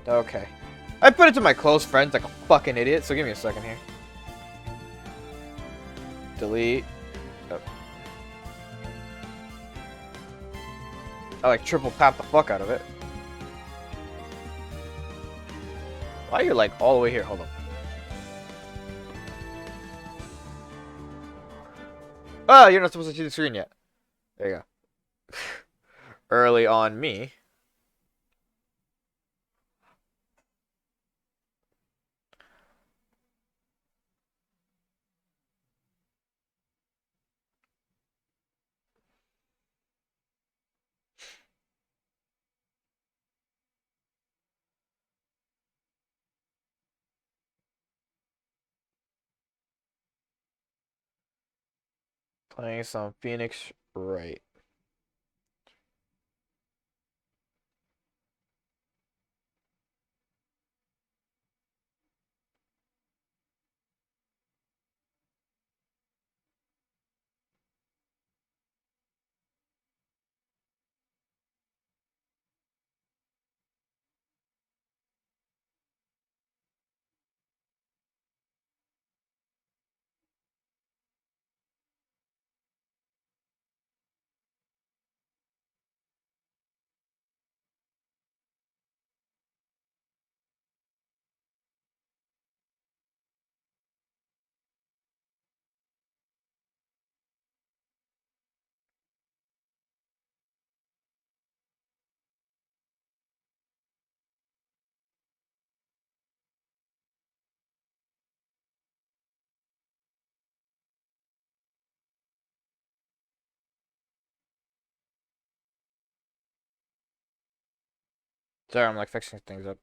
Okay. I put it to my close friends like a fucking idiot, so give me a second here. Delete. Oh. I like triple tap the fuck out of it. Why are you like all the way here? Hold on. Oh, you're not supposed to see the screen yet. There you go. Early on me. Playing some Phoenix Wright. Sorry, I'm like fixing things up.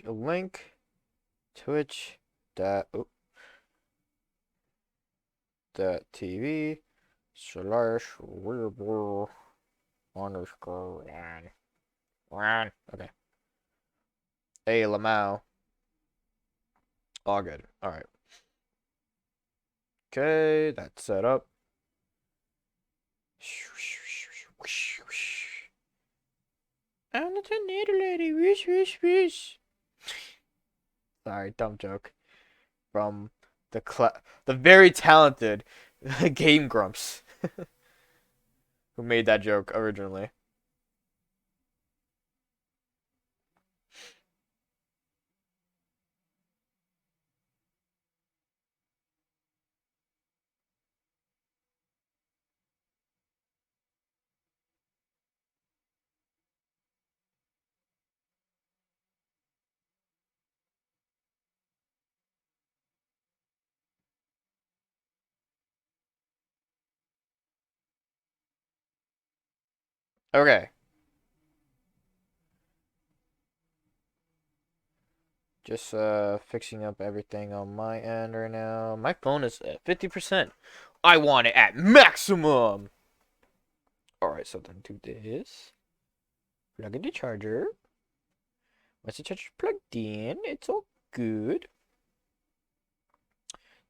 Link Twitch dot dot TV slash weirdball underscore one. Okay. Hey Lamau. All good. All right. Okay, that's set up. I'm the tornado lady. Wish, wish, wish. Sorry, dumb joke from the very talented Game Grumps who made that joke originally. Okay. Just fixing up everything on my end right now. My phone is at 50%. I want it at maximum. Alright, so then do this. Plug in the charger. Once the charger's plugged in, it's all good.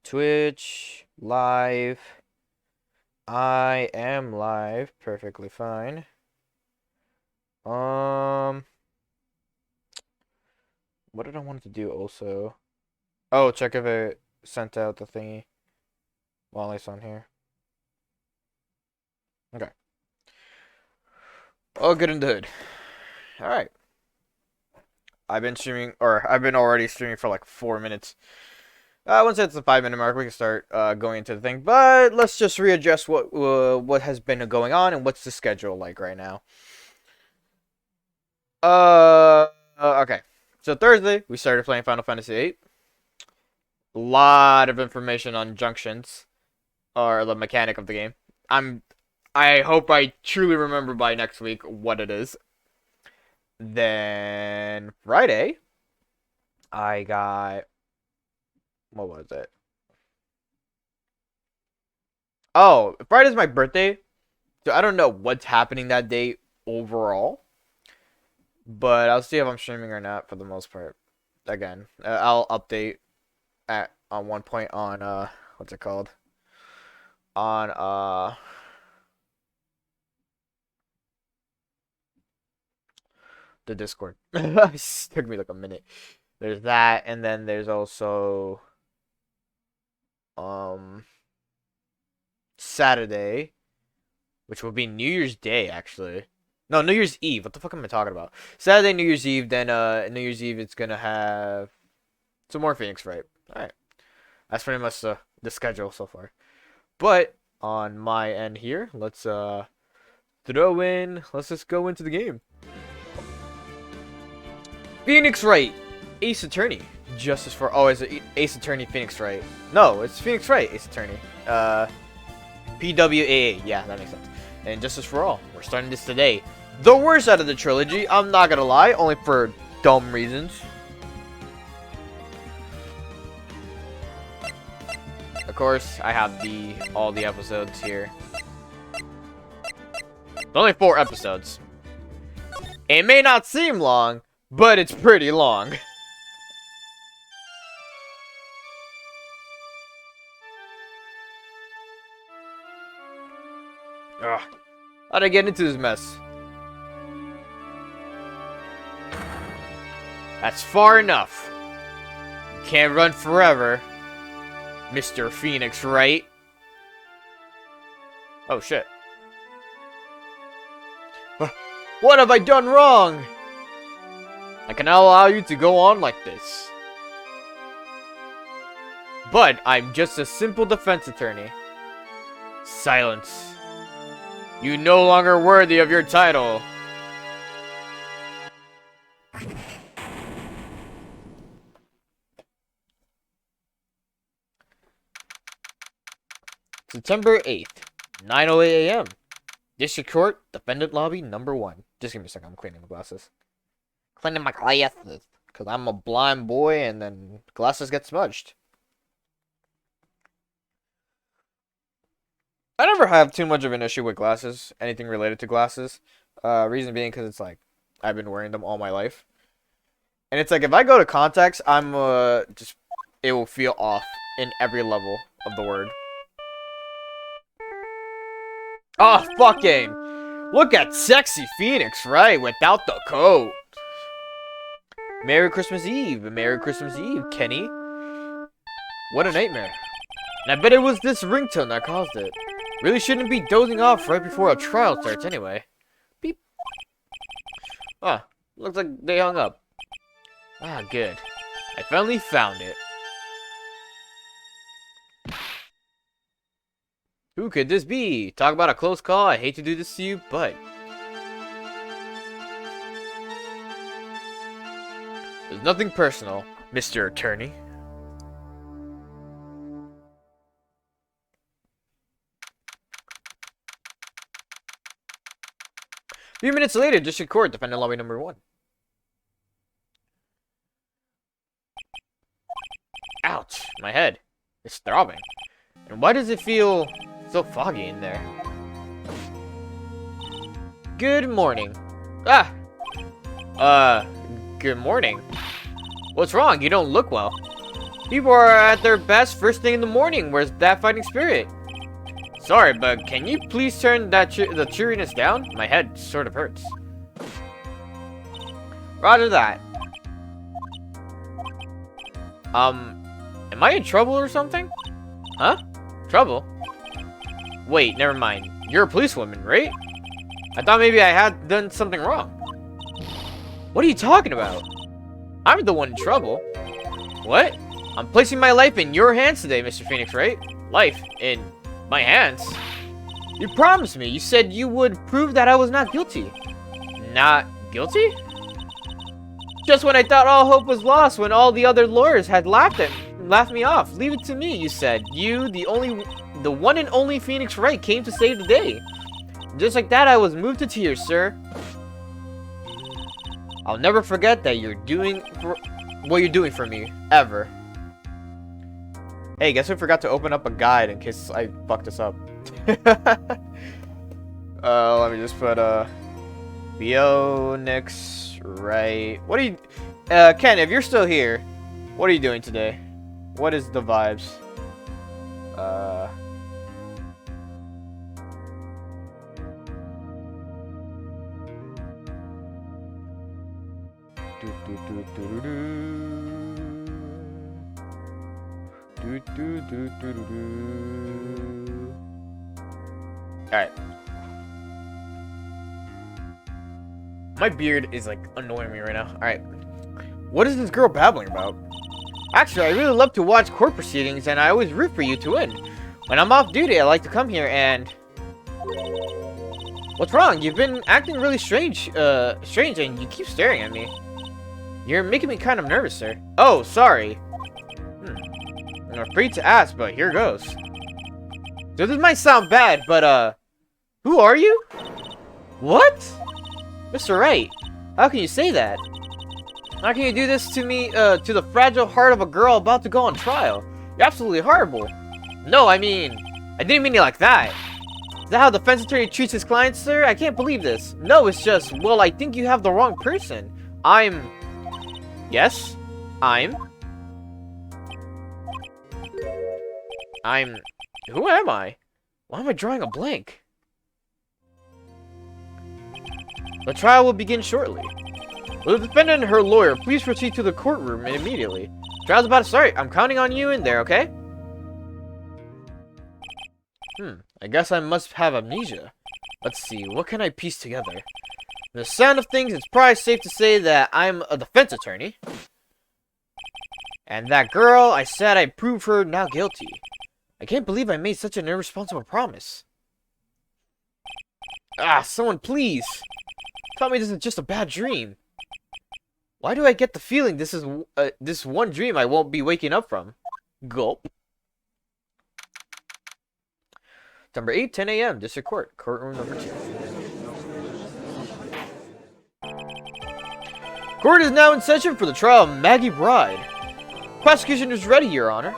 Twitch, live. I am live, perfectly fine. What did I want to do also? Oh, check if it sent out the thingy while it's on here. Okay. All good in the hood. Alright. I've been streaming, or I've been already streaming for like 4 minutes. Once it's the 5 minute mark, we can start going into the thing. But let's just readjust what has been going on and what's the schedule like right now. Okay. So Thursday, we started playing Final Fantasy VIII. Lot of information on junctions, or the mechanic of the game. I hope I truly remember by next week what it is. Then Friday, I got, what was it? Oh, Friday's my birthday, so I don't know what's happening that day overall, but I'll see if I'm streaming or not for the most part. Again, I'll update at on one point on what's it called? On the Discord. It took me like a minute. There's that, and then there's also Saturday, which will be New Year's Day actually. No, New Year's Eve. What the fuck am I talking about? Saturday, New Year's Eve. Then New Year's Eve it's gonna have some more Phoenix Wright. All right, that's pretty much the schedule so far. But on my end here, let's throw in. Let's just go into the game. Phoenix Wright, Ace Attorney, Justice for. Oh, is it Ace Attorney Phoenix Wright? No, it's Phoenix Wright, Ace Attorney. PWAA. Yeah, that makes sense. And Justice for All. We're starting this today. The worst out of the trilogy. I'm not gonna lie, only for dumb reasons. Of course, I have all the episodes here. It's only 4 episodes. It may not seem long, but it's pretty long. Ugh. How'd I get into this mess? That's far enough. You can't run forever, Mr. Phoenix Wright. Oh shit. What have I done wrong? I cannot allow you to go on like this. But I'm just a simple defense attorney. Silence. You no longer worthy of your title. September 8th, 9:08 a.m. District Court, Defendant Lobby, number 1. Just give me a second, I'm cleaning my glasses. Cleaning my glasses. Because I'm a blind boy and then glasses get smudged. I never have too much of an issue with glasses, anything related to glasses. Reason being because it's like, I've been wearing them all my life. And it's like, if I go to contacts, I'm just, it will feel off in every level of the word. Oh, fucking! Look at sexy Phoenix, right? Without the coat. Merry Christmas Eve. Merry Christmas Eve, Kenny. What a nightmare. And I bet it was this ringtone that caused it. Really shouldn't be dozing off right before a trial starts anyway. Beep. Ah, looks like they hung up. Ah, good. I finally found it. Who could this be? Talk about a close call. I hate to do this to you, but there's nothing personal, Mr. Attorney. A few minutes later, District Court, Defendant Lobby number 1. Ouch, my head. It's throbbing. And why does it feel so foggy in there? Good morning. Good morning. What's wrong? You don't look well. People are at their best first thing in the morning. Where's that fighting spirit? Sorry, but can you please turn the cheeriness down? My head sort of hurts. Roger that. Am I in trouble or something? Huh? Trouble? Wait, never mind. You're a policewoman, right? I thought maybe I had done something wrong. What are you talking about? I'm the one in trouble. What? I'm placing my life in your hands today, Mr. Phoenix, right? Life in my hands? You promised me. You said you would prove that I was not guilty. Not guilty? Just when I thought all hope was lost, when all the other lawyers had laughed me off. Leave it to me, you said. You, the one and only Phoenix Wright, came to save the day. Just like that, I was moved to tears, sir. I'll never forget that what you're doing for me, ever. Hey, guess we forgot to open up a guide in case I fucked this up. Let me just put Phoenix Wright. What are you, Ken? If you're still here, what are you doing today? What is the vibes? Alright. My beard is like annoying me right now. Alright. What is this girl babbling about? Actually, I really love to watch court proceedings and I always root for you to win. When I'm off duty, I like to come here and... What's wrong? You've been acting really strange and you keep staring at me. You're making me kind of nervous, sir. Oh, sorry. I'm afraid to ask, but here goes. So this might sound bad, but, who are you? What? Mr. Wright, how can you say that? How can you do this to me, to the fragile heart of a girl about to go on trial? You're absolutely horrible. No, I mean, I didn't mean it like that. Is that how the defense attorney treats his clients, sir? I can't believe this. No, it's just, well, I think you have the wrong person. Yes? Who am I? Why am I drawing a blank? The trial will begin shortly. Will the defendant and her lawyer please proceed to the courtroom immediately? Trial's about to start. I'm counting on you in there, okay? I guess I must have amnesia. Let's see, what can I piece together? From the sound of things, it's probably safe to say that I'm a defense attorney. And that girl, I said I'd prove her now guilty. I can't believe I made such an irresponsible promise. Someone please! Tell me this is just a bad dream. Why do I get the feeling this is this one dream I won't be waking up from? Gulp. Number 8, 10 a.m. District Court. Courtroom number 2. Court is now in session for the trial of Maggie Bride. Prosecution is ready, Your Honor.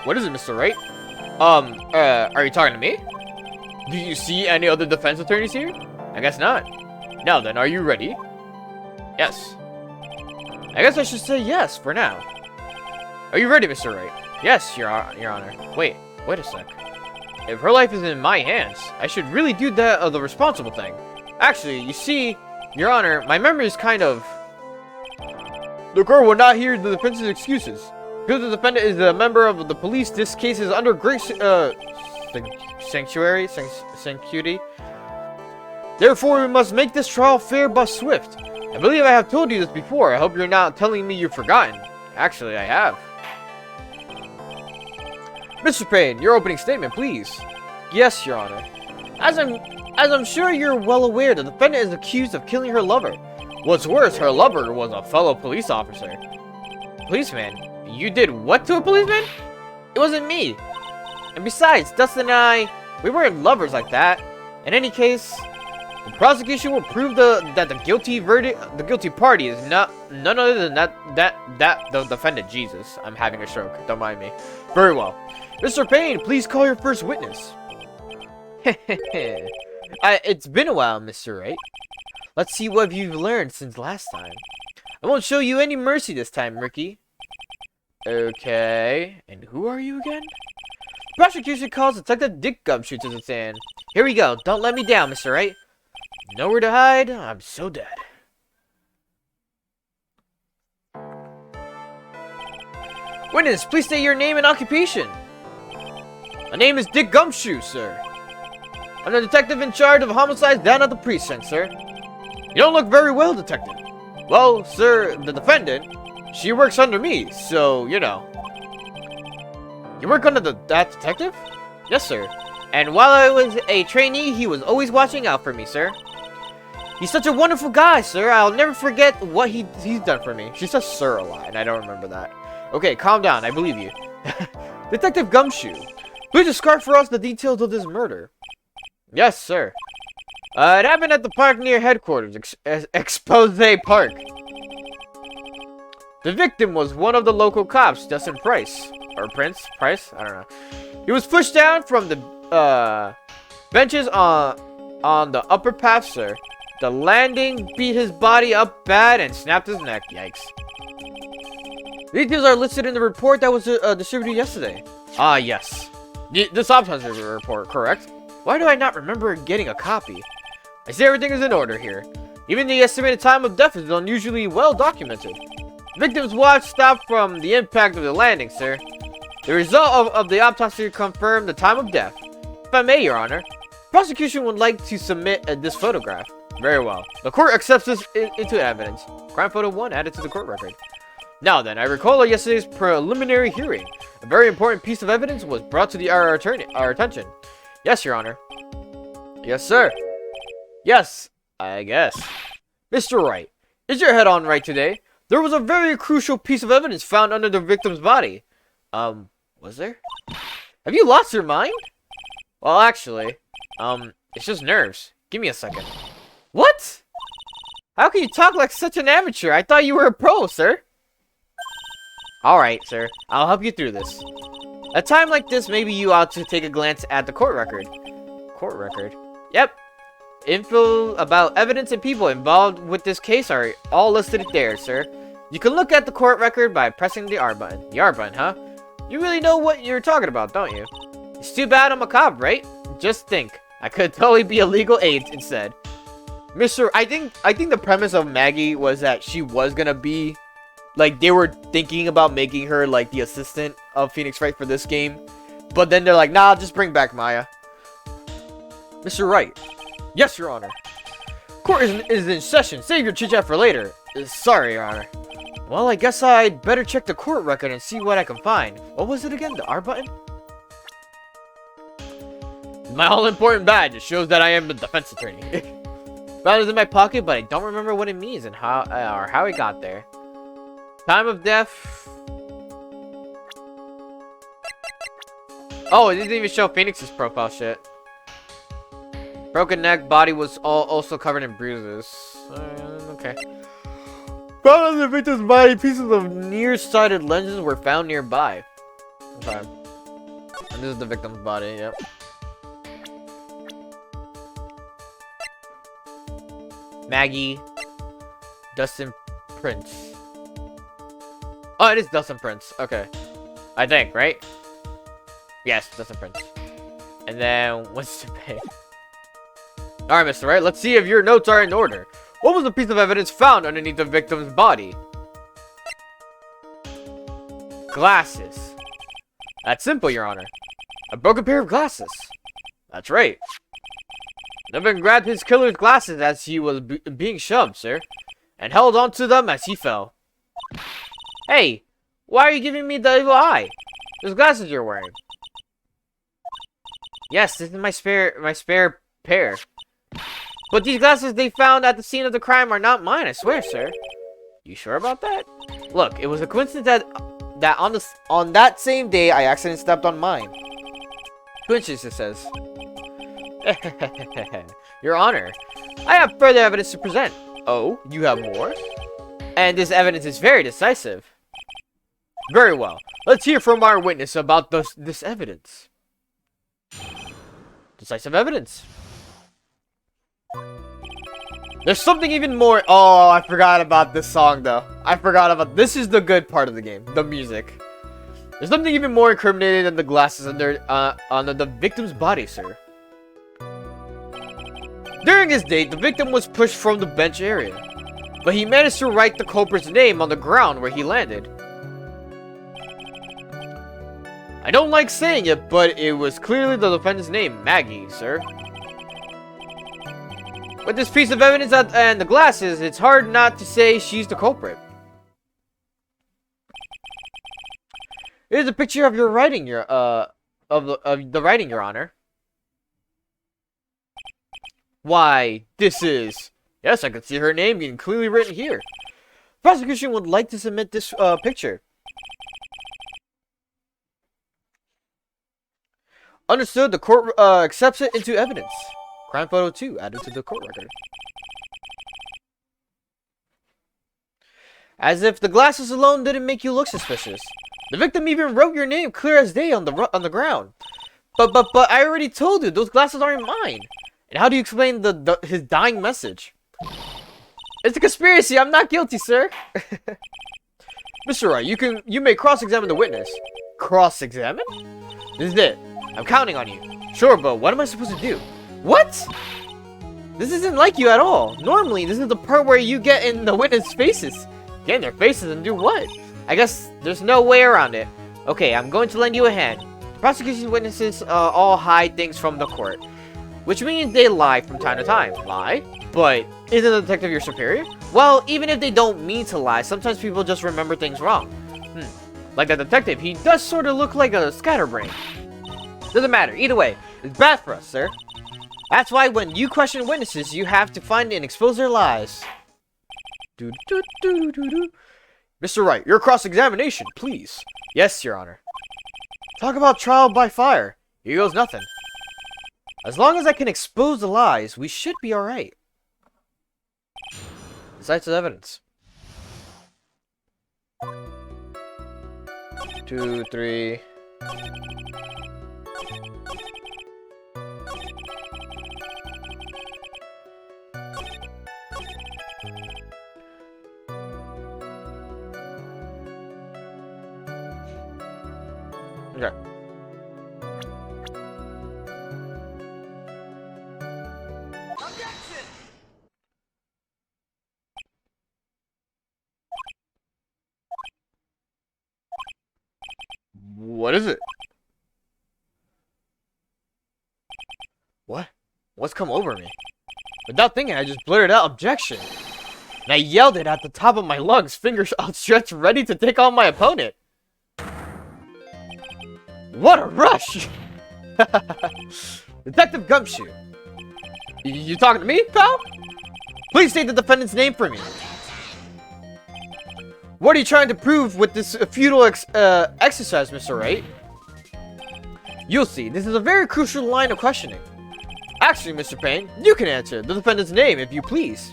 What is it, Mr. Wright? Are you talking to me? Do you see any other defense attorneys here? I guess not. Now then, are you ready? Yes. I guess I should say yes for now. Are you ready, Mr. Wright? Yes, Your Honor. Wait a sec. If her life is in my hands, I should really do the responsible thing. Actually, you see, Your Honor, my memory is kind of... The court will not hear the defense's excuses. Because the defendant is a member of the police, this case is under great sanctuary. Therefore, we must make this trial fair but swift. I believe I have told you this before. I hope you're not telling me you've forgotten. Actually, I have. Mr. Payne, your opening statement, please. Yes, Your Honor. As I'm sure you're well aware, the defendant is accused of killing her lover. What's worse, her lover was a fellow police officer. Policeman? You did what to a policeman? It wasn't me. And besides, Dustin and we weren't lovers like that. In any case, the prosecution will prove that the guilty party is none other than the defendant. Jesus, I'm having a stroke. Don't mind me. Very well. Mr. Payne, please call your first witness. It's been a while, Mr. Wright. Let's see what you've learned since last time. I won't show you any mercy this time, Ricky. Okay. And who are you again? Prosecution calls Detective Dick Gumshoe to the stand. Here we go. Don't let me down, Mr. Wright. Nowhere to hide. I'm so dead. Witness, please state your name and occupation. My name is Dick Gumshoe, sir. I'm the detective in charge of homicides down at the precinct, sir. You don't look very well, detective. Well, sir, the defendant, she works under me, so, you know. You work under that detective? Yes, sir. And while I was a trainee, he was always watching out for me, sir. He's such a wonderful guy, sir. I'll never forget what he's done for me. She says sir a lot, and I don't remember that. Okay, calm down. I believe you. Detective Gumshoe, please describe for us the details of this murder. Yes, sir. It happened at the park near headquarters, Expose Park. The victim was one of the local cops, Dustin Price. Or Price? I don't know. He was pushed down from the benches on the upper path, sir. The landing beat his body up bad and snapped his neck. Yikes. Details are listed in the report that was distributed yesterday. Ah, yes. This autopsy report, correct? Why do I not remember getting a copy? I see everything is in order here. Even the estimated time of death is unusually well documented. Victim's watch stopped from the impact of the landing, sir. The result of the autopsy confirmed the time of death. If I may, Your Honor, prosecution would like to submit this photograph. Very well. The court accepts this into evidence. Crime photo 1 added to the court record. Now then, I recall yesterday's preliminary hearing. A very important piece of evidence was brought to our attention. Yes, Your Honor. Yes, sir. Yes, I guess. Mr. Wright, is your head on right today? There was a very crucial piece of evidence found under the victim's body. Was there? Have you lost your mind? Well, actually, it's just nerves. Give me a second. What? How can you talk like such an amateur? I thought you were a pro, sir. Alright, sir. I'll help you through this. At a time like this, maybe you ought to take a glance at the court record. Court record? Yep. Info about evidence and people involved with this case are all listed there, sir. You can look at the court record by pressing the R button. The R button, huh? You really know what you're talking about, don't you? It's too bad I'm a cop, right? Just think. I could totally be a legal aid instead. I think the premise of Maggie was that she was gonna be, like, they were thinking about making her, like, the assistant of Phoenix Wright for this game. But then they're like, nah, just bring back Maya. Mr. Wright. Yes, Your Honor. Court is in session. Save your chit-chat for later. Sorry, Your Honor. Well, I guess I'd better check the court record and see what I can find. What was it again? The R button? My all-important badge. It shows that I am the defense attorney. Found it in my pocket, but I don't remember what it means and how it got there. Time of death. Oh, it didn't even show Phoenix's profile shit. Broken neck, body was also covered in bruises. Okay. Found on the victim's body, pieces of nearsighted lenses were found nearby. Okay. And this is the victim's body, yep. Maggie. Dustin Prince. Oh, it is Dustin Prince. Okay. I think, right? Yes, Dustin Prince. And then, what's the pay? Alright, Mr. Wright, let's see if your notes are in order. What was the piece of evidence found underneath the victim's body? Glasses. That's simple, Your Honor. A broken pair of glasses. That's right. The victim grabbed his killer's glasses as he was being shoved, sir, and held onto them as he fell. Hey, why are you giving me the evil eye? Those glasses you're wearing. Yes, this is my spare pair. But these glasses they found at the scene of the crime are not mine, I swear, sir. You sure about that? Look, it was a coincidence that on that same day I accidentally stepped on mine. Coincidence, it says. Your Honor, I have further evidence to present. Oh, you have more? And this evidence is very decisive. Very well. Let's hear from our witness about this evidence. Decisive evidence. There's something even more. Oh, I forgot about this song, though. I forgot about. This is the good part of the game. The music. There's something even more incriminating than the glasses under the victim's body, sir. During his date, the victim was pushed from the bench area, but he managed to write the culprit's name on the ground where he landed. I don't like saying it, but it was clearly the defendant's name, Maggie, sir. With this piece of evidence and the glasses, it's hard not to say she's the culprit. Here's a picture of your writing, of the writing, Your Honor. Why, this is... Yes, I can see her name being clearly written here. Prosecution would like to submit this picture. Understood, the court accepts it into evidence. Crime photo 2 added to the court record. As if the glasses alone didn't make you look suspicious. The victim even wrote your name clear as day on the ground. But I already told you, those glasses aren't mine. And how do you explain his dying message? It's a conspiracy. I'm not guilty, sir. Mr. Wright, you may cross-examine the witness. Cross-examine? This is it. I'm counting on you. Sure, but what am I supposed to do? What? This isn't like you at all. Normally, this is the part where you get in the witness' faces. Get in their faces and do what? I guess there's no way around it. Okay, I'm going to lend you a hand. Prosecution witnesses all hide things from the court, which means they lie from time to time. Lie? But isn't the detective your superior? Well, even if they don't mean to lie, sometimes people just remember things wrong. Like that detective, he does sort of look like a scatterbrain. Doesn't matter. Either way, it's bad for us, sir. That's why when you question witnesses, you have to find and expose their lies. Mr. Wright, your cross-examination, please. Yes, Your Honor. Talk about trial by fire. Here goes nothing. As long as I can expose the lies, we should be alright. Besides the evidence. 2, 3... Okay. What is it? What? What's come over me? Without thinking, I just blurted out objection. And I yelled it at the top of my lungs, fingers outstretched, ready to take on my opponent. What a rush! Detective Gumshoe. You talking to me, pal? Please state the defendant's name for me. What are you trying to prove with this futile exercise, Mr. Wright? You'll see, this is a very crucial line of questioning. Actually, Mr. Payne, you can answer the defendant's name if you please.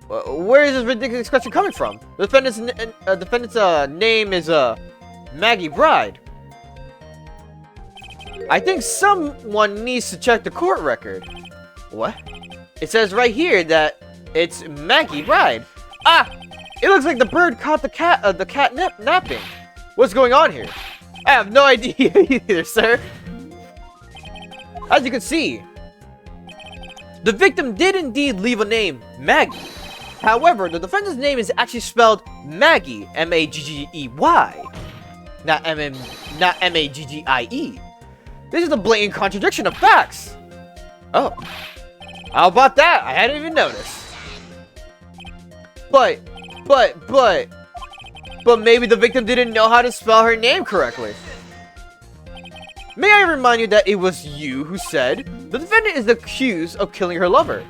Where is this ridiculous question coming from? The defendant's name is Maggie Bride. I think someone needs to check the court record. What? It says right here that it's Maggie Bride. Ah! It looks like the bird caught the cat napping. What's going on here? I have no idea either, sir. As you can see, the victim did indeed leave a name, Maggie. However, the defendant's name is actually spelled Maggie, M-A-G-G-E-Y, not M-A-G-G-I-E. This is a blatant contradiction of facts. Oh, how about that? I hadn't even noticed. But maybe the victim didn't know how to spell her name correctly. May I remind you that it was you who said the defendant is accused of killing her lover.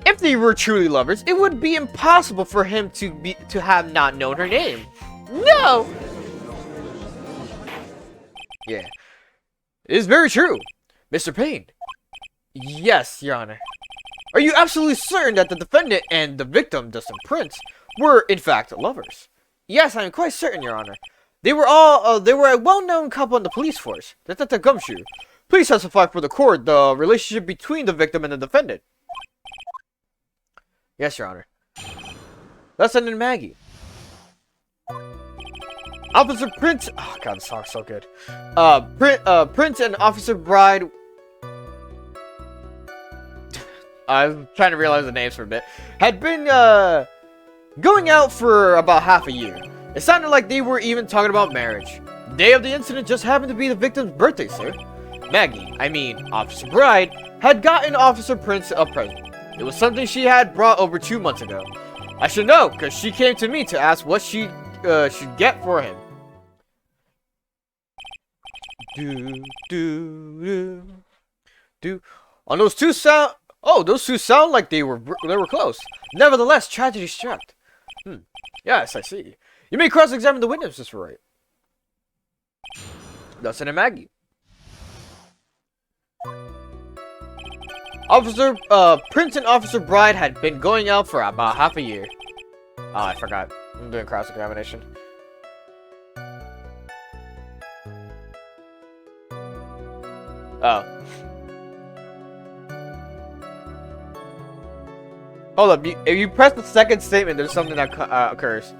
If they were truly lovers, it would be impossible for him to have not known her name. No! Yeah. It is very true. Mr. Payne. Yes, Your Honor. Are you absolutely certain that the defendant and the victim, Dustin Prince, were in fact lovers? Yes, I am quite certain, Your Honor. They were a well-known couple in the police force. Detective Gumshoe, please testify for the court the relationship between the victim and the defendant. Yes, Your Honor. Dustin and Maggie. Officer Prince. Oh God, this song's so good. Prince and Officer Bride. I'm trying to realize the names for a bit. Had been going out for about half a year. It sounded like they were even talking about marriage. The day of the incident just happened to be the victim's birthday, sir. Maggie, I mean Officer Bride, had gotten Officer Prince a present. It was something she had brought over 2 months ago. I should know, because she came to me to ask what she should get for him. On those two sound. Oh, those two sound like they were close. Nevertheless, tragedy struck. Yes, I see. You may cross-examine the witnesses, right? Dustin and Maggie. Officer Prince and Officer Bride had been going out for about half a year. Oh, I forgot. I'm doing cross-examination. Oh. Hold up, if you press the second statement, there's something that occurs.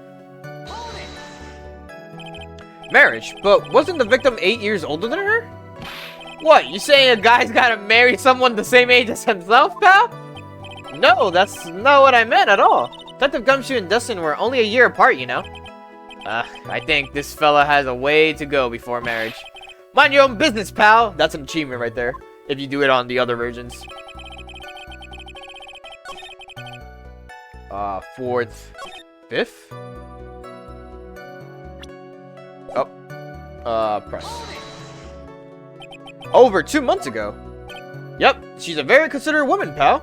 Marriage, but wasn't the victim 8 years older than her? What, you saying a guy's gotta marry someone the same age as himself, pal? No, that's not what I meant at all. Detective Gumshoe and Dustin were only a year apart, you know? I think this fella has a way to go before marriage. Mind your own business, pal! That's an achievement right there, if you do it on the other versions. 4th, 5th? Oh. Press. Over 2 months ago? Yep, she's a very considerate woman, pal.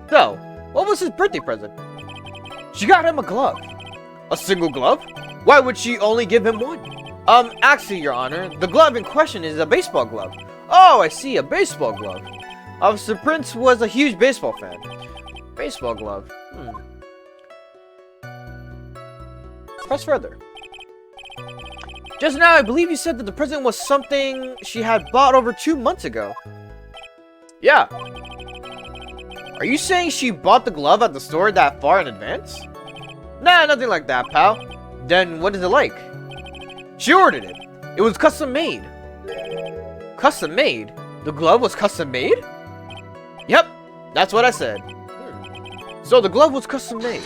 So, what was his birthday present? She got him a glove. A single glove? Why would she only give him one? Actually, Your Honor, the glove in question is a baseball glove. Oh, I see, a baseball glove. Officer Prince was a huge baseball fan. Baseball glove. Press further. Just now, I believe you said that the present was something she had bought over 2 months ago. Yeah. Are you saying she bought the glove at the store that far in advance? Nah, nothing like that, pal. Then what is it like? She ordered it. It was custom made. Custom made? The glove was custom made? Yep, that's what I said. So the glove was custom made.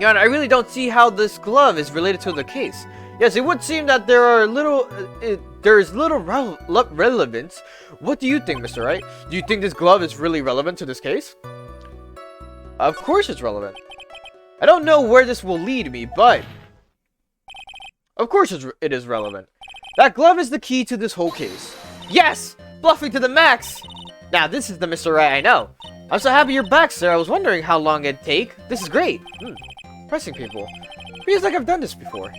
Yon, I really don't see how this glove is related to the case. Yes, it would seem that there is little relevance. What do you think, Mr. Wright? Do you think this glove is really relevant to this case? Of course it's relevant. I don't know where this will lead me, but of course it is relevant. That glove is the key to this whole case. Yes! Bluffing to the max! Now, this is the Mr. Wright I know. I'm so happy you're back, sir. I was wondering how long it'd take. This is great. Pressing people. Feels like I've done this before.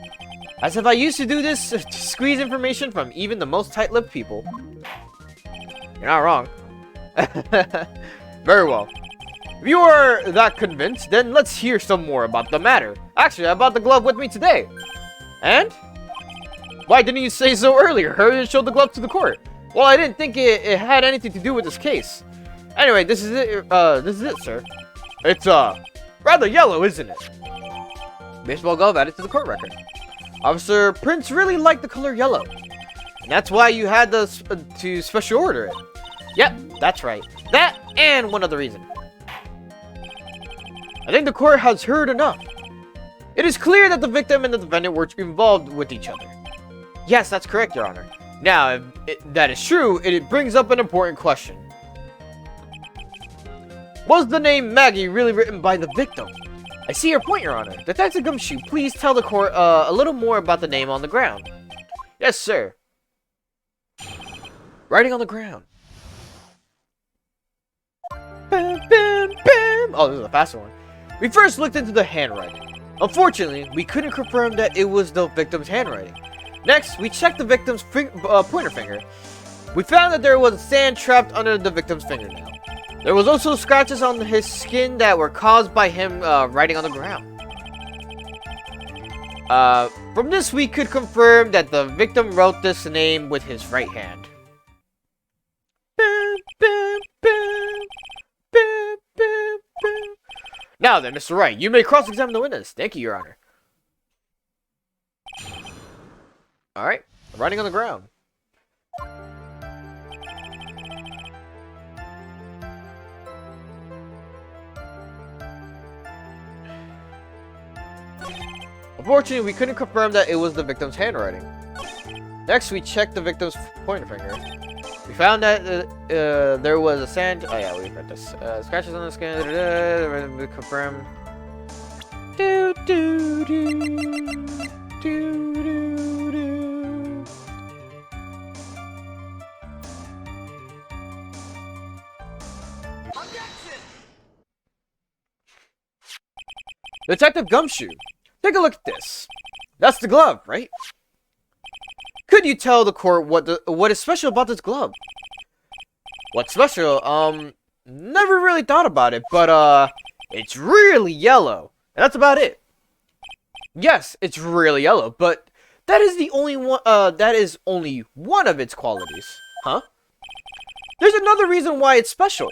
As if I used to do this to squeeze information from even the most tight-lipped people. You're not wrong. Very well. If you are that convinced, then let's hear some more about the matter. Actually, I brought the glove with me today. And? Why didn't you say so earlier? Hurry and show the glove to the court. Well, I didn't think it had anything to do with this case. Anyway, this is it, sir. It's, rather yellow, isn't it? Baseball glove added to the court record. Officer Prince really liked the color yellow. And that's why you had to special order it. Yep, that's right. That and one other reason. I think the court has heard enough. It is clear that the victim and the defendant were involved with each other. Yes, that's correct, Your Honor. Now, if that is true, it brings up an important question. Was the name Maggie really written by the victim? I see your point, Your Honor. Detective Gumshoe, please tell the court a little more about the name on the ground. Yes, sir. Writing on the ground. Bam, bam, bam. Oh, this is a faster one. We first looked into the handwriting. Unfortunately, we couldn't confirm that it was the victim's handwriting. Next, we checked the victim's pointer finger. We found that there was sand trapped under the victim's fingernail. There was also scratches on his skin that were caused by him writing on the ground. From this, we could confirm that the victim wrote this name with his right hand. Bam, bam, bam, bam, bam, bam. Now then, Mr. Wright, you may cross-examine the witness. Thank you, Your Honor. Alright, writing on the ground. Unfortunately, we couldn't confirm that it was the victim's handwriting. Next, we checked the victim's pointer finger. We found that there was a sand... Oh yeah, we read this. Scratches on the skin. We confirmed. Do do do do do do. Detective Gumshoe, take a look at this. That's the glove, right? Could you tell the court what is special about this glove? What's special? Never really thought about it, but it's really yellow. And that's about it. Yes, it's really yellow, but that is the only one. That is only one of its qualities, huh? There's another reason why it's special.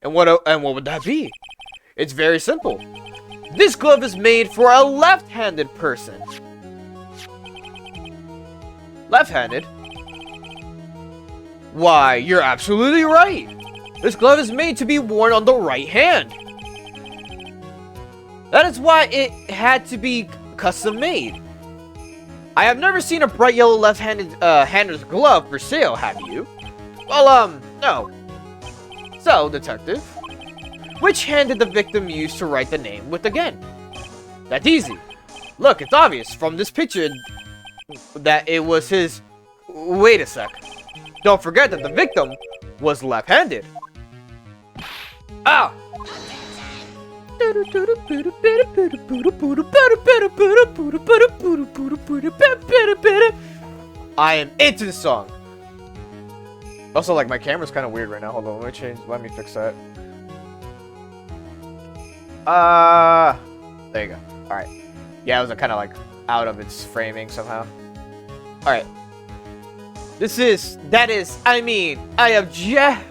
And what would that be? It's very simple. This glove is made for a left-handed person. Left-handed? Why, you're absolutely right. This glove is made to be worn on the right hand. That is why it had to be custom made. I have never seen a bright yellow left-handed hander's glove for sale, have you? Well, no. So, detective, which hand did the victim use to write the name with again? That's easy. Look, it's obvious from this picture that it was his... Wait a sec. Don't forget that the victim was left-handed. Ah! I am into the song. Also, like, my camera's kind of weird right now. Hold on, let me fix that. There you go. Alright. Yeah, it was kind of like out of its framing somehow. Alright. I object.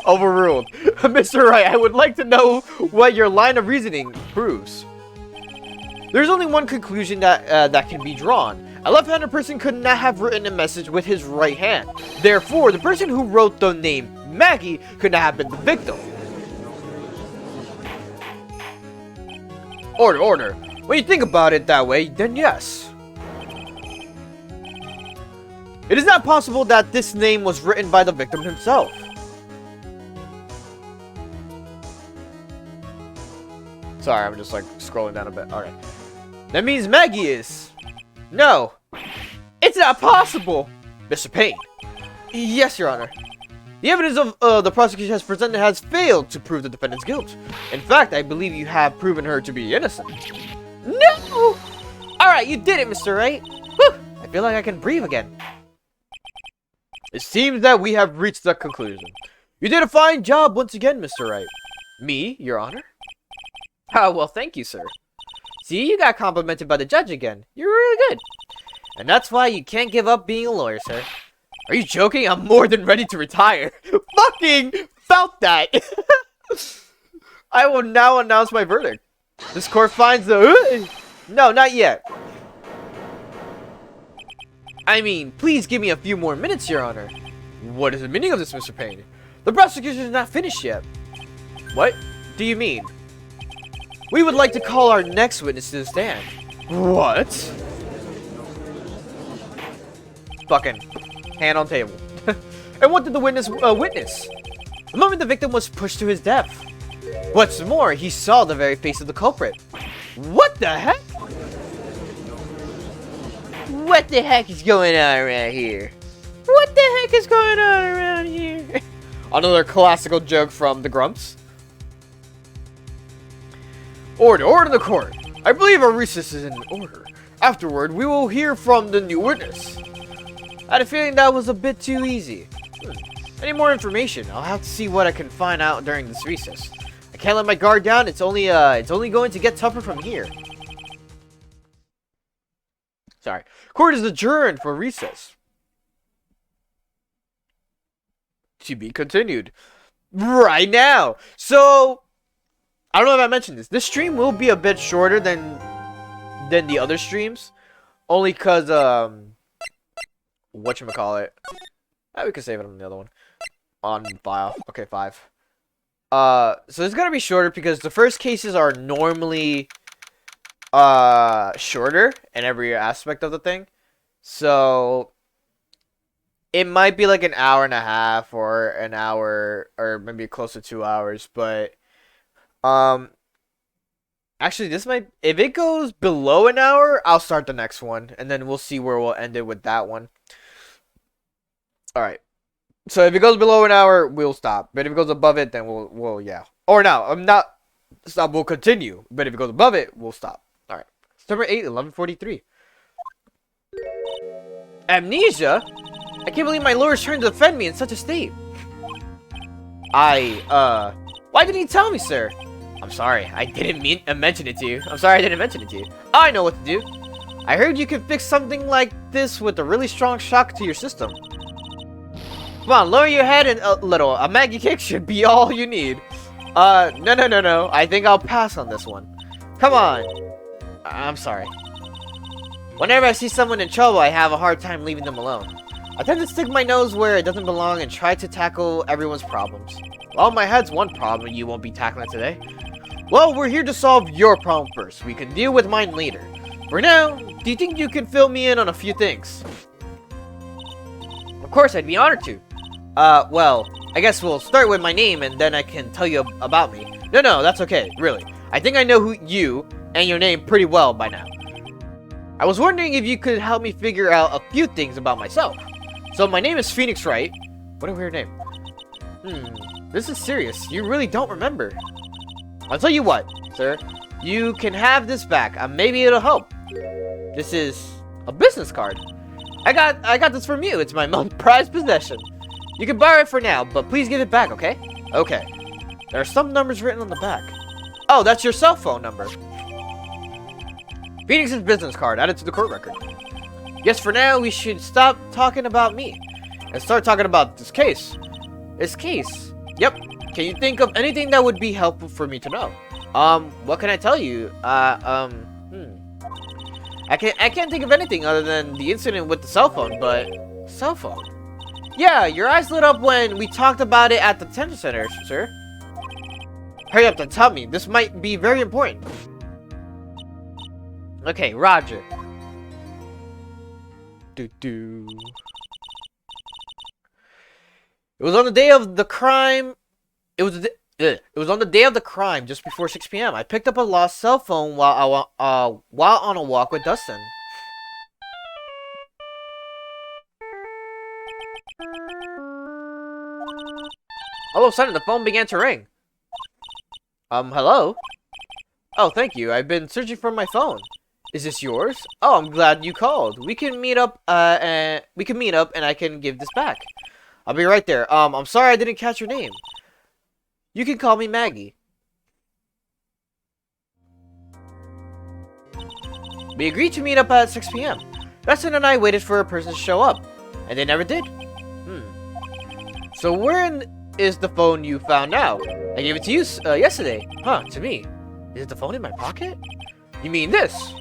Overruled. Mr. Wright, I would like to know what your line of reasoning proves. There's only one conclusion that can be drawn. A left-handed person could not have written a message with his right hand. Therefore, the person who wrote the name Maggie could not have been the victim. Order. When you think about it that way, then yes. It is not possible that this name was written by the victim himself. Sorry, I'm just like scrolling down a bit. Alright. That means Maggie is... No. It's not possible. Mr. Payne. Yes, Your Honor. The evidence of the prosecution has presented has failed to prove the defendant's guilt. In fact, I believe you have proven her to be innocent. No! Alright, you did it, Mr. Wright. Whew, I feel like I can breathe again. It seems that we have reached the conclusion. You did a fine job once again, Mr. Wright. Me, Your Honor? Oh, well, thank you, sir. See, you got complimented by the judge again. You're really good. And that's why you can't give up being a lawyer, sir. Are you joking? I'm more than ready to retire. Fucking felt that. I will now announce my verdict. This court finds the... No, not yet. I mean, please give me a few more minutes, Your Honor. What is the meaning of this, Mr. Payne? The prosecution is not finished yet. What do you mean? We would like to call our next witness to the stand. What? Fucking hand on table. And what did the witness witness? The moment the victim was pushed to his death. What's more, he saw the very face of the culprit. What the heck? What the heck is going on around here? What the heck is going on around here? Another classical joke from the Grumps. Order in the court. I believe our recess is in order. Afterward, we will hear from the new witness. I had a feeling that was a bit too easy. Any more information? I'll have to see what I can find out during this recess. I can't let my guard down. It's only going to get tougher from here. Sorry. Court is adjourned for recess. To be continued. Right now. So, I don't know if I mentioned this. This stream will be a bit shorter than the other streams. Only because, whatchamacallit. We can save it on the other one. On file. Okay, 5. So it's gonna be shorter because the first cases are normally shorter in every aspect of the thing. So it might be like an hour and a half or an hour or maybe close to 2 hours, but actually this might, if it goes below an hour, I'll start the next one and then we'll see where we'll end it with that one. All right. So if it goes below an hour, we'll stop. But if it goes above it, then we'll yeah. Or no, I'm not stop. We'll continue. But if it goes above it, we'll stop. All right. September 8th, 11:43. Amnesia? I can't believe my lawyer's trying to defend me in such a state. Why didn't he tell me, sir? I'm sorry. I didn't mention it to you. I'm sorry I didn't mention it to you. I know what to do. I heard you can fix something like this with a really strong shock to your system. Come on, lower your head and a little. A Maggie kick should be all you need. No. I think I'll pass on this one. Come on. I'm sorry. Whenever I see someone in trouble, I have a hard time leaving them alone. I tend to stick my nose where it doesn't belong and try to tackle everyone's problems. Well, my head's one problem you won't be tackling today. Well, we're here to solve your problem first. We can deal with mine later. For now, do you think you can fill me in on a few things? Of course, I'd be honored to. Well, I guess we'll start with my name and then I can tell you about me. No, that's okay, really. I think I know who you and your name pretty well by now. I was wondering if you could help me figure out a few things about myself. So, my name is Phoenix Wright. What a weird name. This is serious. You really don't remember. I'll tell you what, sir. You can have this back. Maybe it'll help. This is a business card. I got this from you. It's my most prized possession. You can borrow it for now, but please give it back, okay? Okay. There are some numbers written on the back. Oh, that's your cell phone number. Phoenix's business card added to the court record. Yes, for now, we should stop talking about me and start talking about this case. This case? Yep. Can you think of anything that would be helpful for me to know? What can I tell you? I can't think of anything other than the incident with the cell phone, but... Cell phone? Yeah, your eyes lit up when we talked about it at the detention center, sir. Hurry up and tell me. This might be very important. Okay, Roger. It was on the day of the crime. It was on the day of the crime, just before 6 p.m. I picked up a lost cell phone while on a walk with Dustin. All of a sudden, the phone began to ring. Hello? Oh, thank you. I've been searching for my phone. Is this yours? Oh, I'm glad you called. We can meet up, and I can give this back. I'll be right there. I'm sorry I didn't catch your name. You can call me Maggie. We agreed to meet up at 6 p.m. Dustin and I waited for a person to show up, and they never did. So where is the phone you found now? I gave it to you yesterday. Huh, to me. Is it the phone in my pocket? You mean this?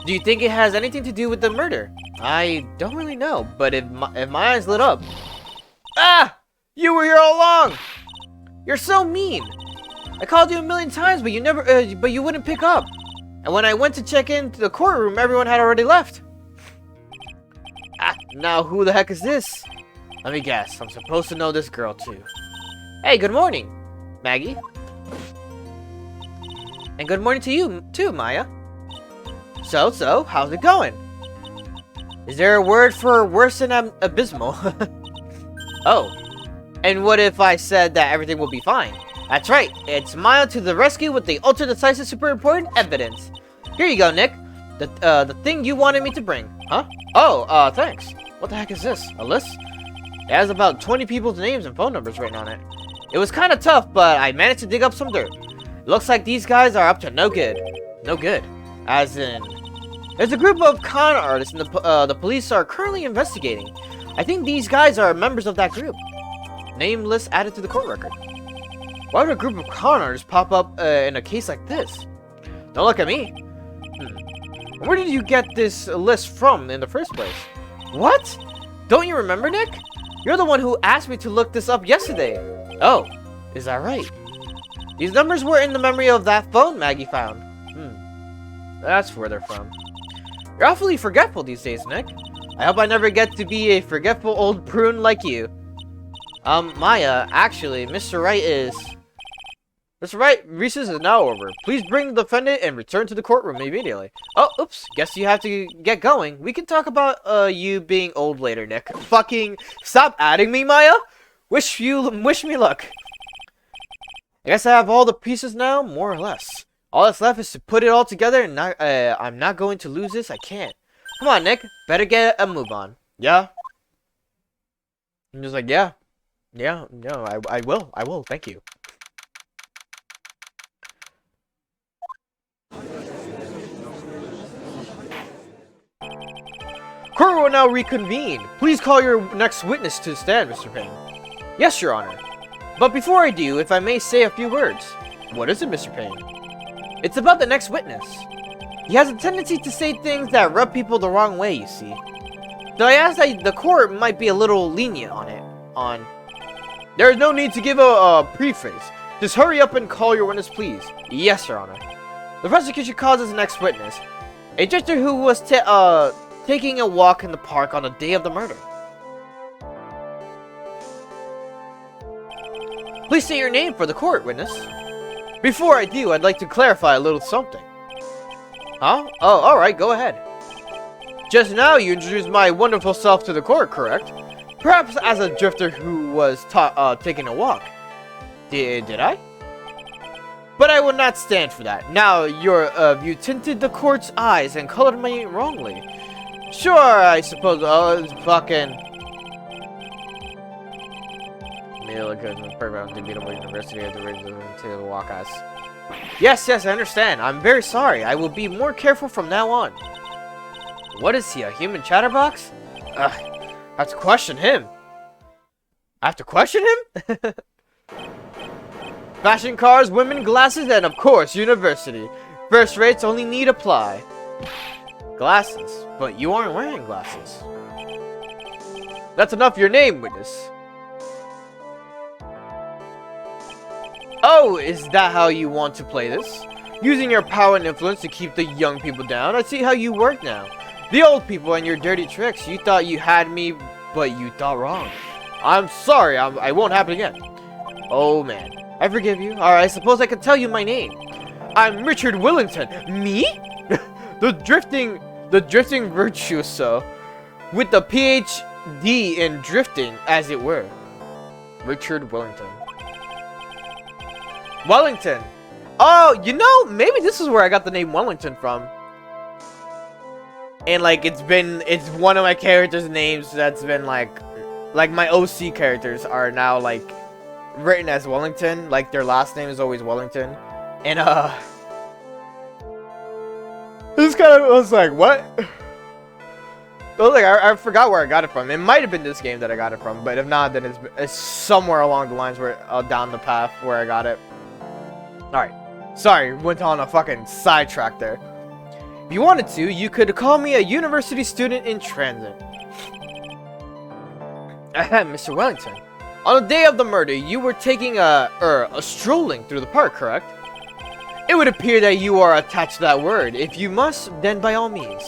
Do you think it has anything to do with the murder? I don't really know, but if my eyes lit up... Ah! You were here all along! You're so mean! I called you a million times, but you wouldn't pick up. And when I went to check into the courtroom, everyone had already left. Now who the heck is this? Let me guess, I'm supposed to know this girl too. Hey, good morning, Maggie. And good morning to you too, Maya. So, how's it going? Is there a word for worse than abysmal? Oh, and what if I said that everything will be fine? That's right, it's Maya to the rescue with the ultra decisive super important evidence. Here you go, Nick. The thing you wanted me to bring. Huh? Oh, thanks. What the heck is this? A list? It has about 20 people's names and phone numbers written on it. It was kind of tough, but I managed to dig up some dirt. Looks like these guys are up to no good. No good? As in... There's a group of con artists and the police are currently investigating. I think these guys are members of that group. Name list added to the court record. Why would a group of con artists pop up in a case like this? Don't look at me. Where did you get this list from in the first place? What? Don't you remember, Nick? You're the one who asked me to look this up yesterday. Oh, is that right? These numbers were in the memory of that phone Maggie found. That's where they're from. You're awfully forgetful these days, Nick. I hope I never get to be a forgetful old prune like you. Maya, actually, Mr. Wright, recess is now over. Please bring the defendant and return to the courtroom immediately. Oh, oops. Guess you have to get going. We can talk about, you being old later, Nick. Fucking stop adding me, Maya! Wish me luck. I guess I have all the pieces now, more or less. All that's left is to put it all together, and I'm not going to lose this. I can't. Come on, Nick. Better get a move on. Yeah? I'm just like, yeah. Yeah, no, I will. Thank you. Court will now reconvene. Please call your next witness to the stand, Mr. Payne. Yes, Your Honor. But before I do, if I may say a few words. What is it, Mr. Payne? It's about the next witness. He has a tendency to say things that rub people the wrong way, you see. So I asked that the court might be a little lenient on it. There is no need to give a preface. Just hurry up and call your witness, please. Yes, Your Honor. The prosecution calls his next witness. A drifter who was taking a walk in the park on the day of the murder. Please state your name for the court, witness. Before I do, I'd like to clarify a little something. Huh? Oh, alright, go ahead. Just now you introduced my wonderful self to the court, correct? Perhaps as a drifter who was taking a walk. Did I? But I would not stand for that. Now you tinted the court's eyes and colored me wrongly. Sure, I suppose. It's fucking. Program to Beatable University at the to the walk eyes. Yes, I understand. I'm very sorry. I will be more careful from now on. What is he, a human chatterbox? I have to question him. I have to question him? Fashion cars, women, glasses, and of course, university. First rates only need apply. Glasses? But you aren't wearing glasses. That's enough your name, witness. Oh, is that how you want to play this? Using your power and influence to keep the young people down? I see how you work now. The old people and your dirty tricks. You thought you had me, but you thought wrong. I'm sorry, I won't happen again. Oh man, I forgive you. Alright, I suppose I can tell you my name. I'm Richard Willington. Me? the drifting virtuoso. With the PhD in drifting, as it were. Richard Willington. Wellington. Oh, you know, maybe this is where I got the name Wellington from. And like it's one of my characters' names that's been like my OC characters are now like written as Wellington, like their last name is always Wellington. And this kind of was like, what? I was like, I forgot where I got it from. It might have been this game that I got it from, but if not, then it's somewhere along the lines where down the path where I got it. Alright, sorry, went on a fucking sidetrack there. If you wanted to, you could call me a university student in transit. Mr. Wellington, on the day of the murder, you were taking a strolling through the park, correct? It would appear that you are attached to that word. If you must, then by all means.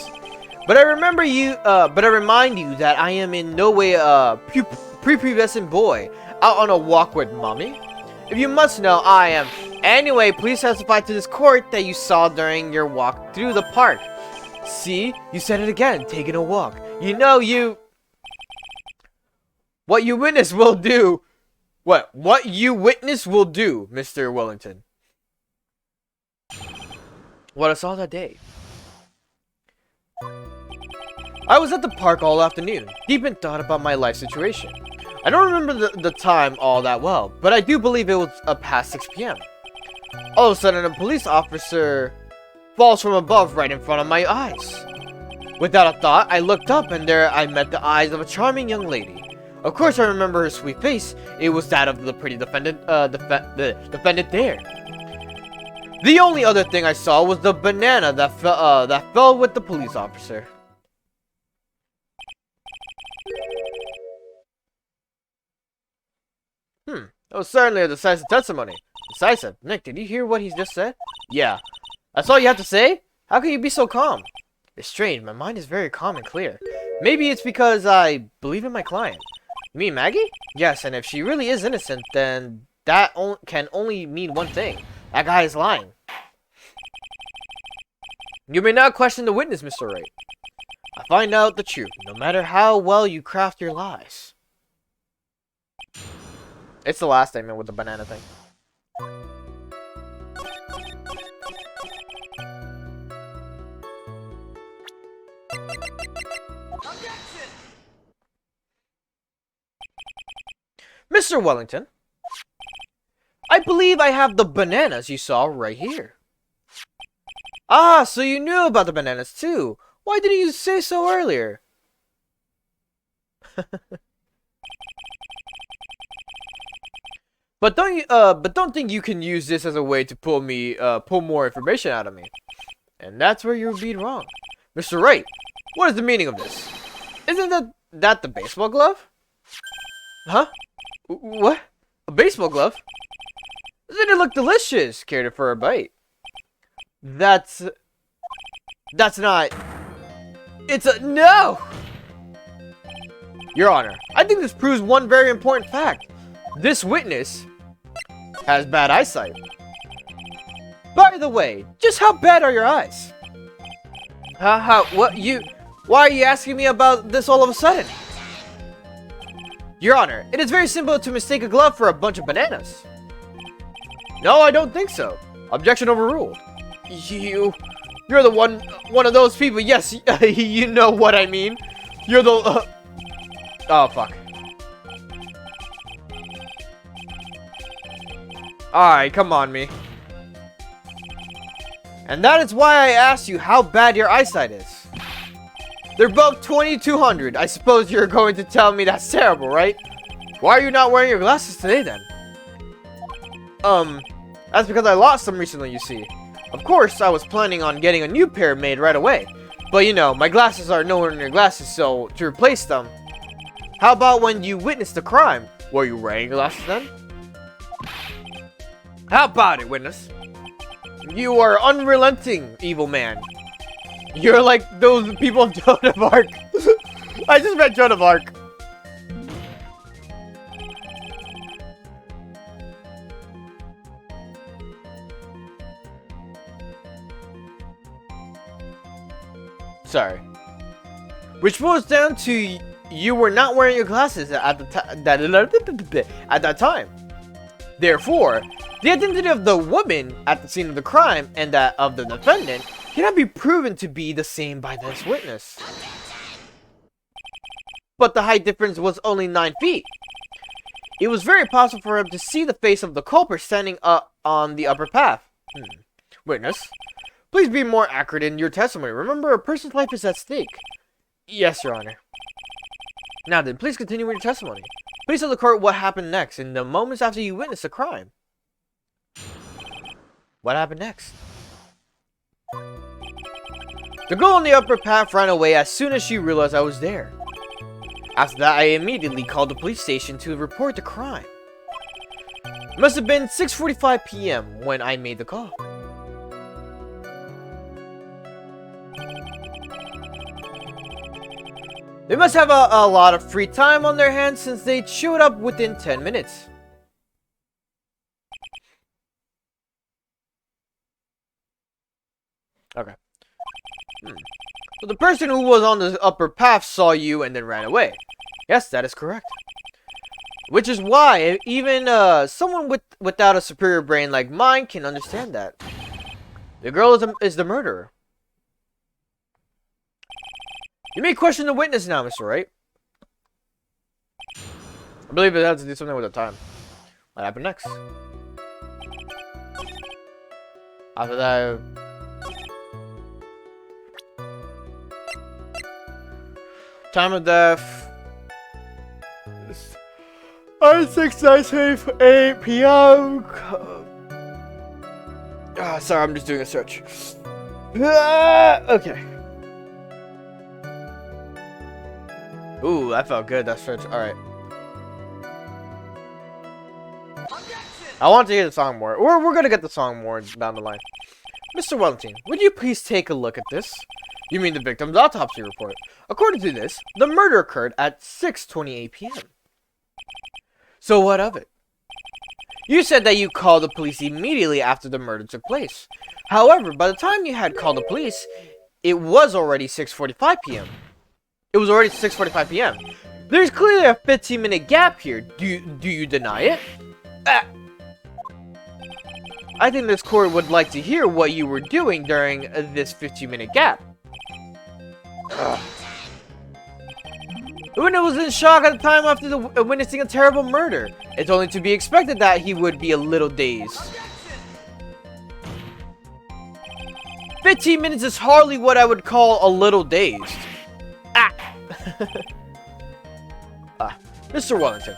But I remind you that I am in no way a prepubescent boy out on a walk with mommy. If you must know, I am. Anyway, please testify to this court that you saw during your walk through the park. See, you said it again, taking a walk. You know what you witness will do. What you witness will do, Mr. Wellington. What I saw that day. I was at the park all afternoon, deep in thought about my life situation. I don't remember the time all that well, but I do believe it was past 6 p.m. All of a sudden, a police officer falls from above right in front of my eyes. Without a thought, I looked up and there I met the eyes of a charming young lady. Of course, I remember her sweet face. It was that of the pretty defendant there. The only other thing I saw was the banana that fell with the police officer. That was certainly a decisive testimony. Decisive. Nick, did you hear what he just said? Yeah. That's all you have to say? How can you be so calm? It's strange. My mind is very calm and clear. Maybe it's because I believe in my client. You mean Maggie? Yes, and if she really is innocent, then that can only mean one thing. That guy is lying. You may not question the witness, Mr. Wright. I find out the truth, no matter how well you craft your lies. It's the last statement with the banana thing. Objection! Mr. Wellington, I believe I have the bananas you saw right here. Ah, so you knew about the bananas too. Why didn't you say so earlier? But don't think you can use this as a way to pull more information out of me. And that's where you're being wrong. Mr. Wright, what is the meaning of this? Isn't that the baseball glove? Huh? What? A baseball glove? Doesn't it look delicious? Care to for a bite? That's not... It's a... No! Your Honor, I think this proves one very important fact. This witness has bad eyesight. By the way, just how bad are your eyes? Why are you asking me about this all of a sudden? Your Honor, it is very simple to mistake a glove for a bunch of bananas. No, I don't think so. Objection overruled. You're the one of those people. Yes, you know what I mean. You're the... Oh, fuck. Alright, come on, me. And that is why I asked you how bad your eyesight is. They're both 2200. I suppose you're going to tell me that's terrible, right? Why are you not wearing your glasses today, then? That's because I lost them recently, you see. Of course, I was planning on getting a new pair made right away. But you know, my glasses are nowhere near glasses, so to replace them... How about when you witnessed the crime? Were you wearing glasses then? How about it, witness? You are unrelenting, evil man. You're like those people of Joan of Arc. I just met Joan of Arc. Sorry. Which boils down to you were not wearing your glasses at that time. Therefore, the identity of the woman at the scene of the crime and that of the defendant cannot be proven to be the same by this witness. But the height difference was only 9 feet. It was very possible for him to see the face of the culprit standing up on the upper path. Witness, please be more accurate in your testimony. Remember, a person's life is at stake. Yes, Your Honor. Now then, please continue with your testimony. Please tell the court what happened next in the moments after you witnessed the crime. What happened next? The girl on the upper path ran away as soon as she realized I was there. After that, I immediately called the police station to report the crime. It must have been 6:45 p.m. when I made the call. They must have a lot of free time on their hands since they showed up within 10 minutes. Okay. So the person who was on the upper path saw you and then ran away. Yes, that is correct. Which is why even someone without a superior brain like mine can understand that. The girl is the murderer. You may question the witness now, Mr. Wright. I believe it has to do something with the time. What happened next? After that... Time of death... 6:98 p.m. Sorry, I'm just doing a search. Okay. Ooh, that felt good, that stretch. Alright. I want to hear the song more. We're gonna get the song more down the line. Mr. Wellington, would you please take a look at this? You mean the victim's autopsy report. According to this, the murder occurred at 6:28 p.m. So what of it? You said that you called the police immediately after the murder took place. However, by the time you had called the police, it was already 6:45 p.m. It was already 6:45 p.m. There's clearly a 15-minute gap here. Do you deny it? I think this court would like to hear what you were doing during this 15-minute gap. The witness was in shock at the time after witnessing a terrible murder. It's only to be expected that he would be a little dazed. 15 minutes is hardly what I would call a little dazed. Mr. Wellington.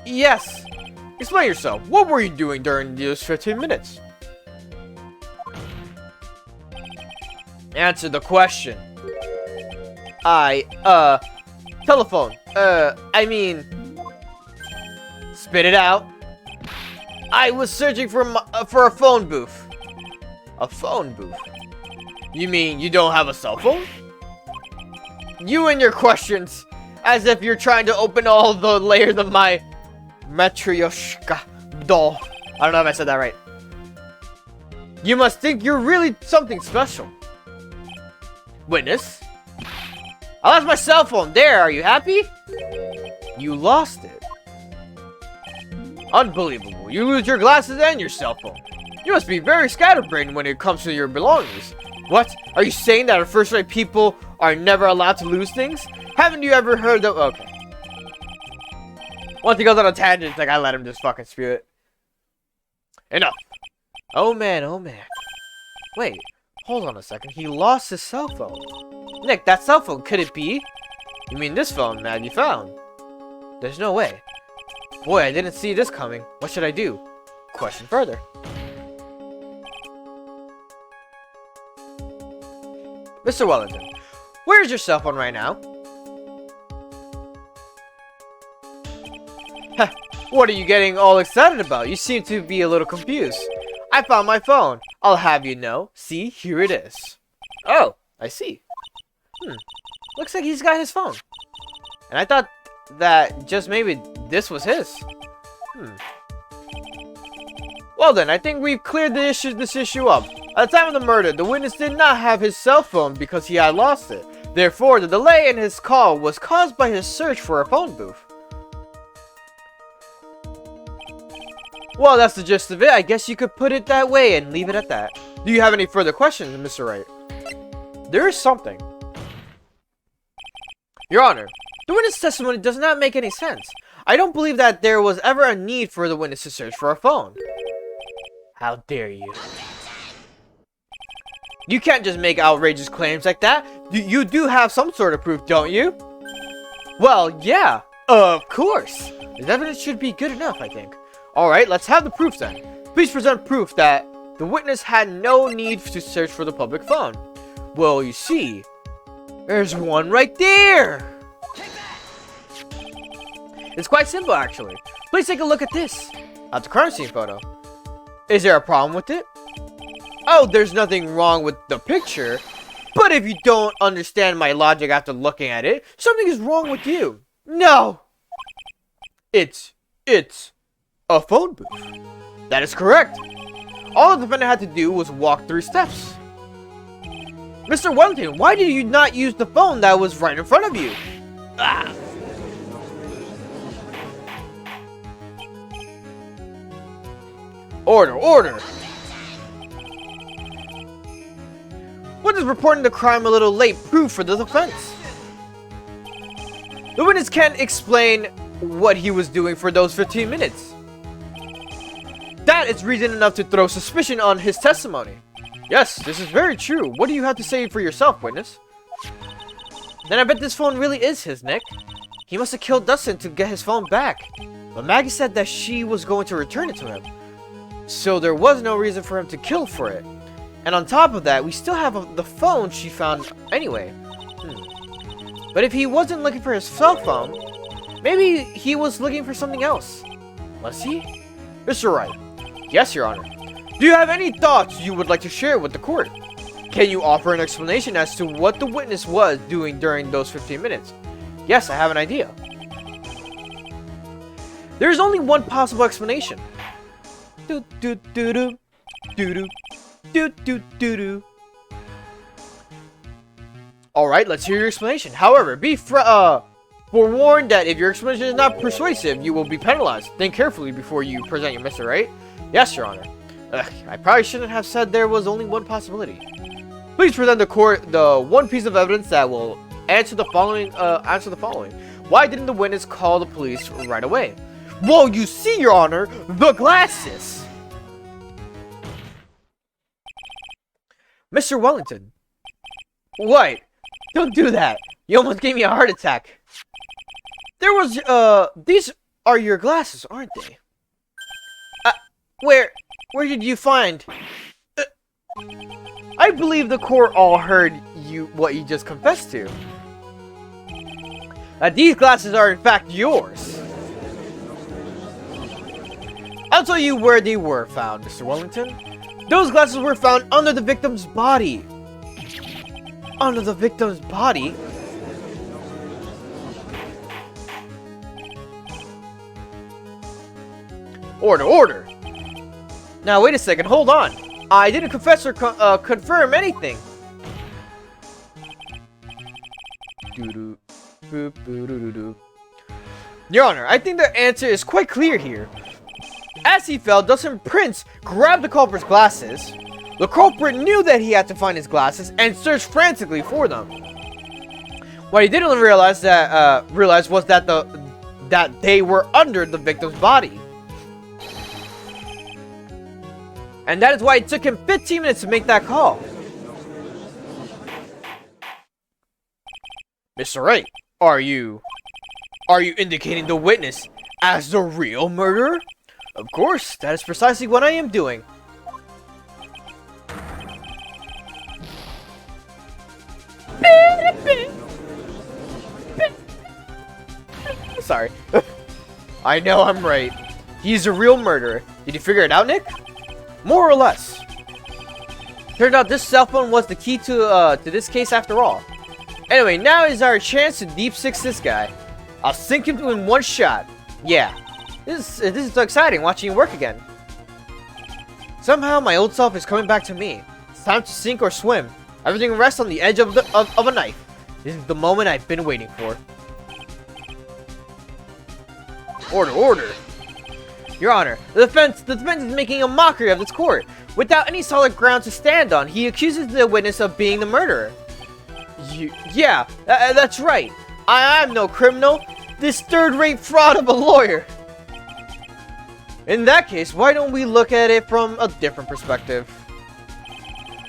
Yes. Explain yourself. What were you doing during those 15 minutes? Answer the question. Telephone. Spit it out. I was searching for a phone booth. A phone booth? You mean you don't have a cell phone? You and your questions, as if you're trying to open all the layers of my Matryoshka doll. I don't know if I said that right. You must think you're really something special. Witness? I lost my cell phone. There, are you happy? You lost it. Unbelievable. You lose your glasses and your cell phone. You must be very scatterbrained when it comes to your belongings. What? Are you saying that first-rate people are never allowed to lose things? Haven't you ever heard of... Okay. Once he goes on a tangent, like, I let him just fucking spew it. Enough. Oh man, oh man. Wait, hold on a second. He lost his cell phone. Nick, that cell phone, could it be? You mean this phone that you found? There's no way. Boy, I didn't see this coming. What should I do? Question further. Mr. Wellington, where's your cell phone right now? Heh, what are you getting all excited about? You seem to be a little confused. I found my phone. I'll have you know. See, here it is. Oh, I see. Looks like he's got his phone. And I thought that just maybe this was his. Well then, I think we've cleared this issue up. At the time of the murder, the witness did not have his cell phone because he had lost it. Therefore, the delay in his call was caused by his search for a phone booth. Well, that's the gist of it. I guess you could put it that way and leave it at that. Do you have any further questions, Mr. Wright? There is something. Your Honor, the witness' testimony does not make any sense. I don't believe that there was ever a need for the witness to search for a phone. How dare you? You can't just make outrageous claims like that. You do have some sort of proof, don't you? Well, yeah, of course. This evidence should be good enough, I think. Alright, let's have the proof then. Please present proof that the witness had no need to search for the public phone. Well, you see, there's one right there. It's quite simple, actually. Please take a look at this. At the crime scene photo. Is there a problem with it? Oh, there's nothing wrong with the picture. But if you don't understand my logic after looking at it, something is wrong with you. No. It's a phone booth. That is correct. All the defendant had to do was walk 3 steps. Mr. Wellington, why did you not use the phone that was right in front of you? Ah. Order, order! What does reporting the crime a little late prove for the defense? The witness can't explain what he was doing for those 15 minutes. That is reason enough to throw suspicion on his testimony. Yes, this is very true. What do you have to say for yourself, witness? Then I bet this phone really is his, Nick. He must have killed Dustin to get his phone back. But Maggie said that she was going to return it to him. So there was no reason for him to kill for it. And on top of that, we still have the phone she found anyway. But if he wasn't looking for his cell phone, maybe he was looking for something else. Was he? Mr. Wright. Yes, Your Honor. Do you have any thoughts you would like to share with the court? Can you offer an explanation as to what the witness was doing during those 15 minutes? Yes, I have an idea. There is only one possible explanation. Do do do do do do do do do do. All right, let's hear your explanation. However, be forewarned that if your explanation is not persuasive, you will be penalized. Think carefully before you present your Mr. Wright. Yes, Your Honor. I probably shouldn't have said there was only one possibility. Please present the court the one piece of evidence that will answer the following. Why didn't the witness call the police right away? Well, you see, Your Honor, the glasses. Mr. Wellington. What? Don't do that. You almost gave me a heart attack. There was, these are your glasses, aren't they? Where did you find? I believe the court all heard what you just confessed to. That these glasses are in fact yours. I'll tell you where they were found, Mr. Wellington. Those glasses were found under the victim's body. Under the victim's body? Order. Now, wait a second, hold on. I didn't confess or confirm anything. Your Honor, I think the answer is quite clear here. As he fell, Dustin Prince grabbed the culprit's glasses. The culprit knew that he had to find his glasses and searched frantically for them. What he didn't realize was that they were under the victim's body. And that is why it took him 15 minutes to make that call. Mr. Wright, are you indicating the witness as the real murderer? Of course, that is precisely what I am doing. Sorry. I know I'm right. He's a real murderer. Did you figure it out, Nick? More or less. Turned out this cell phone was the key to this case after all. Anyway, now is our chance to deep six this guy. I'll sink him in one shot. Yeah. This is so exciting watching you work again. Somehow my old self is coming back to me. It's time to sink or swim. Everything rests on the edge of a knife. This is the moment I've been waiting for. Order. Your Honor, the defense is making a mockery of this court. Without any solid ground to stand on, he accuses the witness of being the murderer. Yeah, that's right. I'm no criminal. This third-rate fraud of a lawyer. In that case, why don't we look at it from a different perspective?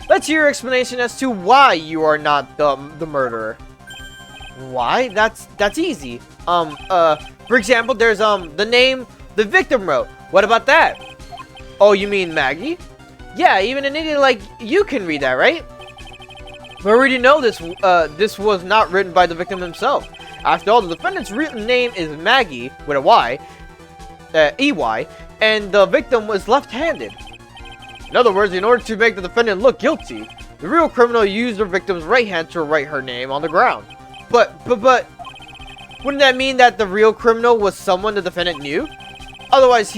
Let's hear your explanation as to why you are not the murderer. Why? That's easy. For example, there's the name the victim wrote. What about that? Oh, you mean Maggie? Yeah, even an idiot like you can read that, right? But we already know this was not written by the victim himself. After all, the defendant's real name is Maggie with a Y, E-Y, and the victim was left-handed. In other words, in order to make the defendant look guilty, the real criminal used the victim's right hand to write her name on the ground. But, wouldn't that mean that the real criminal was someone the defendant knew? Otherwise,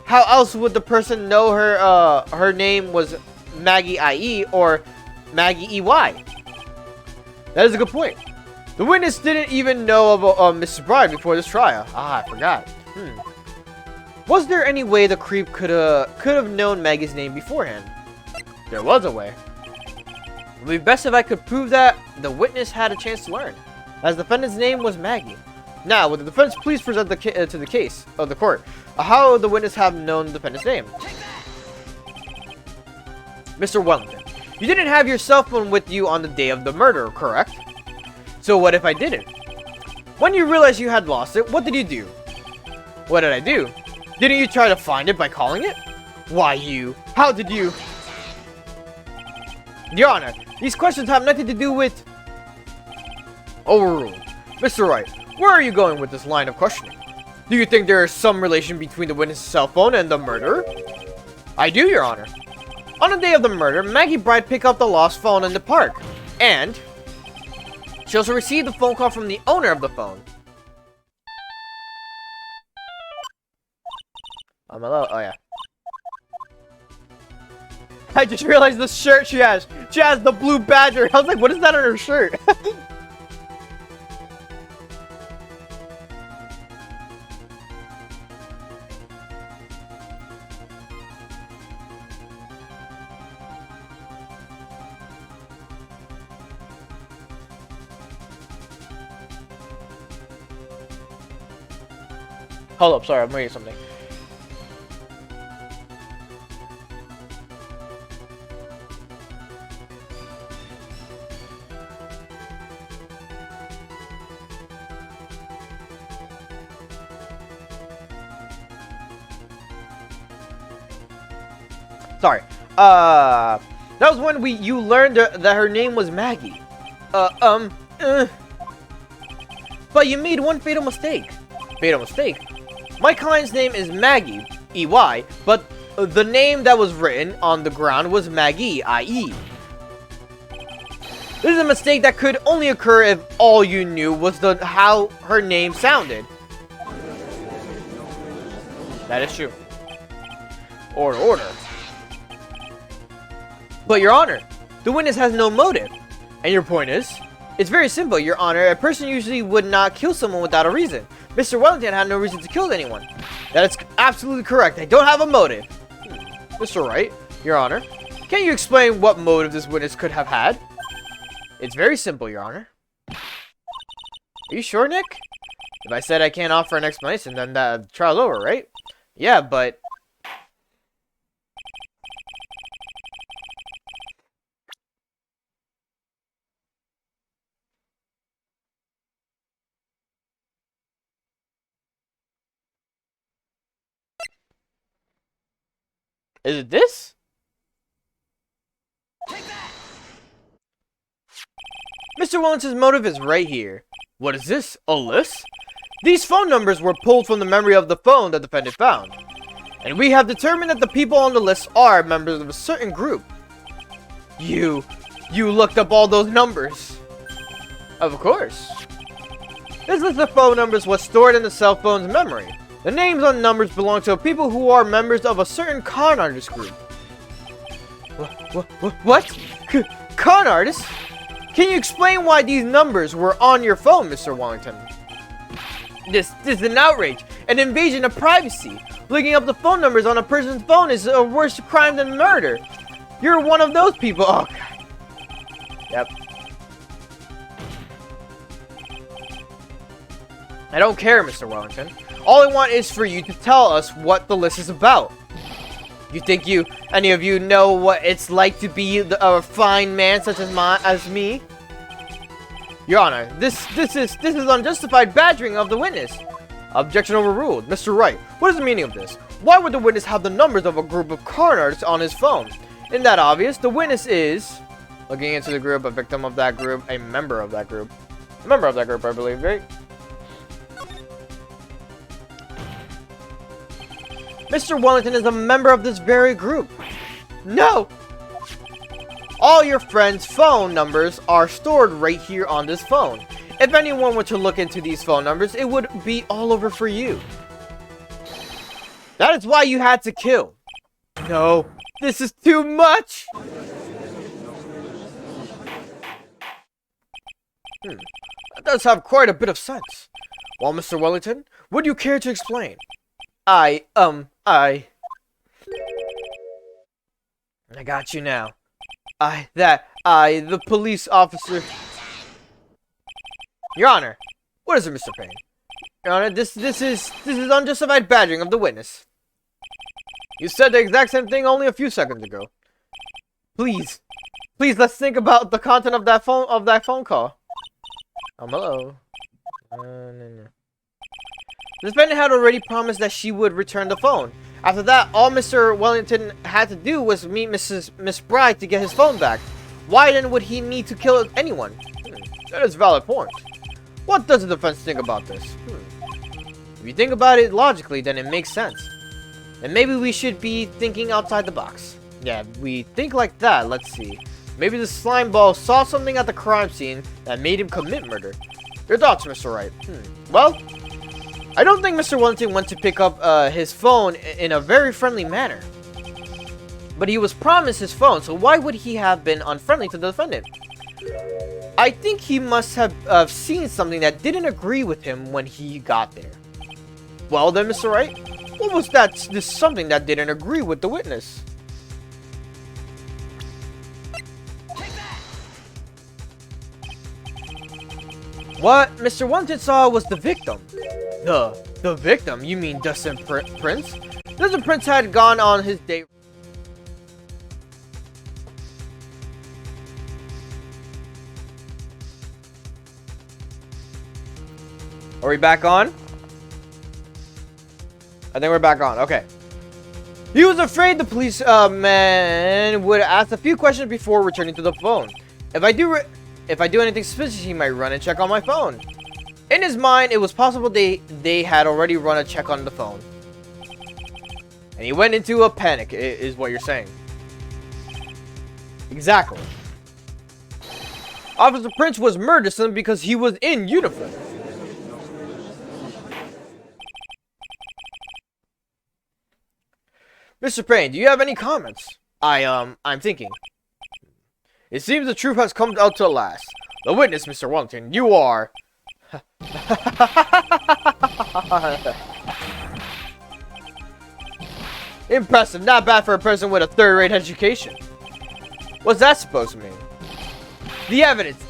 how else would the person know her name was Maggie IE or Maggie EY? That is a good point. The witness didn't even know of Mrs. Bride before this trial. Ah, I forgot. Was there any way the creep could have known Maggie's name beforehand? There was a way. It would be best if I could prove that the witness had a chance to learn, as the defendant's name was Maggie. Now, would the defense please present to the case of the court how would the witness have known the defendant's name? Mr. Wellington, you didn't have your cell phone with you on the day of the murder, correct? So what if I didn't? When you realized you had lost it, what did you do? What did I do? Didn't you try to find it by calling it? Why how did you? Your Honor, these questions have nothing to do with... Overruled. Mr. Wright, where are you going with this line of questioning? Do you think there is some relation between the witness's cell phone and the murderer? I do, Your Honor. On the day of the murder, Maggie Bride picked up the lost phone in the park, and she also received a phone call from the owner of the phone. Hello? Oh, yeah. I just realized the shirt she has. She has the blue badger. I was like, what is that on her shirt? Hold up, sorry, I'm reading something. Sorry. That was when you learned that her name was Maggie. But you made one fatal mistake. Fatal mistake? My client's name is Maggie, E-Y, but the name that was written on the ground was Maggie, I-E. This is a mistake that could only occur if all you knew was how her name sounded. That is true. Order. But, Your Honor, the witness has no motive. And your point is? It's very simple, Your Honor. A person usually would not kill someone without a reason. Mr. Wellington had no reason to kill anyone. That is absolutely correct. I don't have a motive. Mr. Wright, Your Honor, can you explain what motive this witness could have had? It's very simple, Your Honor. Are you sure, Nick? If I said I can't offer an explanation, then the trial's over, right? Yeah, but... Is it this? Mr. Wellington's motive is right here. What is this? A list? These phone numbers were pulled from the memory of the phone the defendant found. And we have determined that the people on the list are members of a certain group. You looked up all those numbers. Of course. This list of phone numbers was stored in the cell phone's memory. The names on numbers belong to people who are members of a certain con artist group. What? Con artists? Can you explain why these numbers were on your phone, Mr. Wellington? This is an outrage, an invasion of privacy. Looking up the phone numbers on a person's phone is a worse crime than murder. You're one of those people. Oh, God. Yep. I don't care, Mr. Wellington. All I want is for you to tell us what the list is about. You think any of you know what it's like to be a fine man such as me? Your Honor, this is unjustified badgering of the witness. Objection overruled. Mr. Wright, what is the meaning of this? Why would the witness have the numbers of a group of con artists on his phone? Isn't that obvious? The witness is looking into the group, a victim of that group, a member of that group. A member of that group, I believe, right? Mr. Wellington is a member of this very group. No! All your friends' phone numbers are stored right here on this phone. If anyone were to look into these phone numbers, it would be all over for you. That is why you had to kill. No, this is too much! That does have quite a bit of sense. Well, Mr. Wellington, would you care to explain? I got you now. The police officer. Your Honor, what is it, Mr. Payne? Your Honor, this is unjustified badgering of the witness. You said the exact same thing only a few seconds ago. Please, let's think about the content of that phone call. Hello. No. The defendant had already promised that she would return the phone. After that, all Mr. Wellington had to do was meet Miss Bride to get his phone back. Why then would he need to kill anyone? That is a valid point. What does the defense think about this? If you think about it logically, then it makes sense. And maybe we should be thinking outside the box. Yeah, we think like that. Let's see. Maybe the slime ball saw something at the crime scene that made him commit murder. Your thoughts, Mr. Wright? Well, I don't think Mr. Wellington went to pick up his phone in a very friendly manner. But he was promised his phone, so why would he have been unfriendly to the defendant? I think he must have seen something that didn't agree with him when he got there. Well then, Mr. Wright, what was this something that didn't agree with the witness? What Mr. Wellington saw was the victim. The victim? You mean Dustin Prince? Dustin Prince had gone on his date. Are we back on? I think we're back on. Okay. He was afraid the police man would ask a few questions before returning to the phone. If I do anything suspicious, he might run and check on my phone. In his mind, it was possible they had already run a check on the phone. And he went into a panic, is what you're saying. Exactly. Officer Prince was murdered simply because he was in uniform. Mr. Payne, do you have any comments? I'm thinking. It seems the truth has come out to last. The witness, Mr. Wellington, you are... Impressive, not bad for a person with a third-rate education. What's that supposed to mean? The evidence!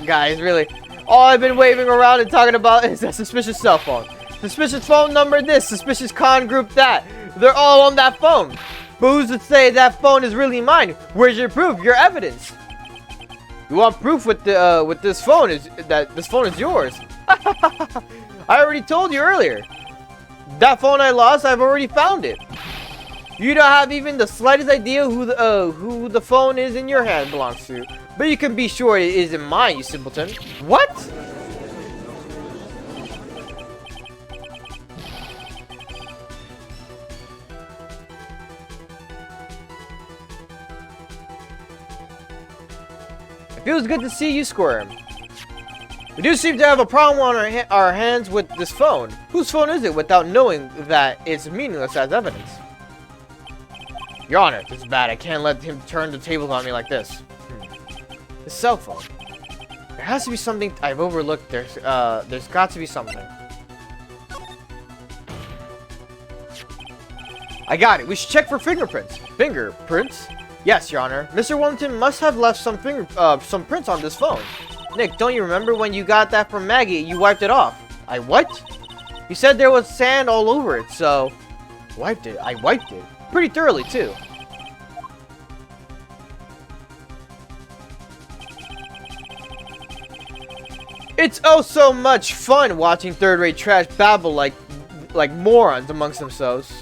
Guys, really, all I've been waving around and talking about is a suspicious cell phone. Suspicious phone number this, suspicious con group that. They're all on that phone. But who's to say that phone is really mine? Where's your proof? Your evidence? You want proof with this phone is that this phone is yours? I already told you earlier. That phone I lost, I've already found it. You don't have even the slightest idea who the phone is in your hand belongs to. But you can be sure it isn't mine, you simpleton. What? It feels good to see you squirm. We do seem to have a problem on our hands with this phone. Whose phone is it without knowing that it's meaningless as evidence? Your Honor, this is bad. I can't let him turn the tables on me like this. The cell phone. There has to be something I've overlooked. There's got to be something. I got it. We should check for fingerprints. Fingerprints? Yes, Your Honor. Mr. Wellington must have left some prints on this phone. Nick, don't you remember when you got that from Maggie? You wiped it off. I what? You said there was sand all over it, so... Wiped it. I wiped it. Pretty thoroughly, too. It's oh so much fun watching third-rate trash babble like morons amongst themselves.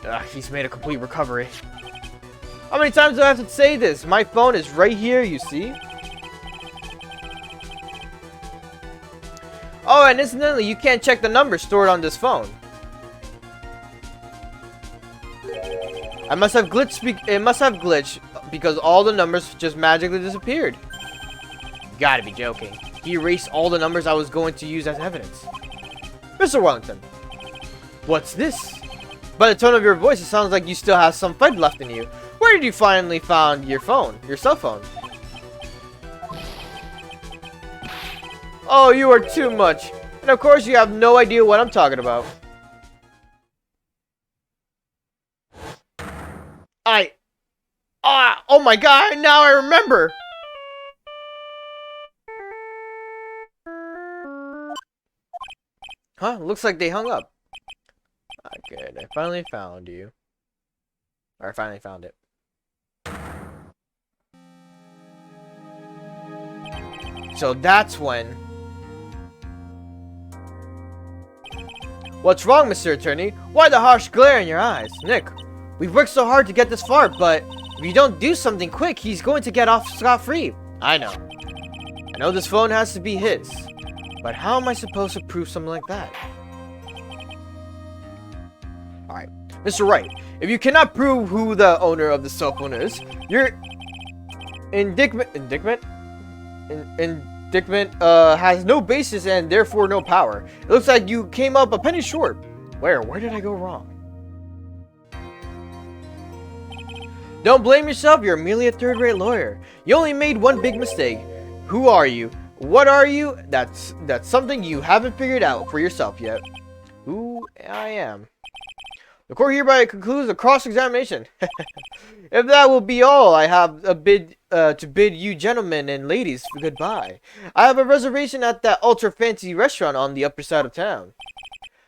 Ugh, he's made a complete recovery. How many times do I have to say this? My phone is right here, you see? Oh, and incidentally, you can't check the numbers stored on this phone. It must have glitched because all the numbers just magically disappeared. You gotta be joking. He erased all the numbers I was going to use as evidence. Mr. Wellington, what's this? By the tone of your voice, it sounds like you still have some fight left in you. Where did you finally find your phone? Your cell phone? Oh, you are too much. And of course, you have no idea what I'm talking about. Oh my god, now I remember! Huh? Looks like they hung up. Good, I finally found you. Or I finally found it. So that's when... What's wrong, Mr. Attorney? Why the harsh glare in your eyes? Nick, we've worked so hard to get this far, but if you don't do something quick, he's going to get off scot-free. I know this phone has to be his. But how am I supposed to prove something like that? Alright, Mr. Wright, if you cannot prove who the owner of the cell phone is, your indictment has no basis and therefore no power. It looks like you came up a penny short. Where did I go wrong? Don't blame yourself, you're merely a third-rate lawyer. You only made one big mistake. Who are you? What are you? That's something you haven't figured out for yourself yet. Who I am. The court hereby concludes the cross-examination. If that will be all, I have to bid you gentlemen and ladies goodbye. I have a reservation at that ultra-fancy restaurant on the upper side of town.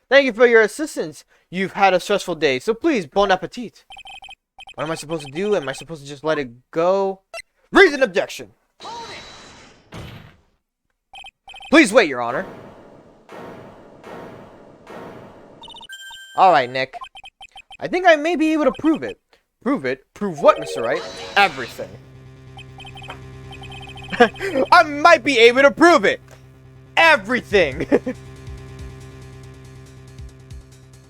Thank you for your assistance. You've had a stressful day, so please, bon appetit. What am I supposed to do? Am I supposed to just let it go? Raise an objection. Please wait, Your Honor. Alright, Nick. I think I may be able to prove it. Prove it? Prove what, Mr. Wright? Everything. I might be able to prove it. Everything.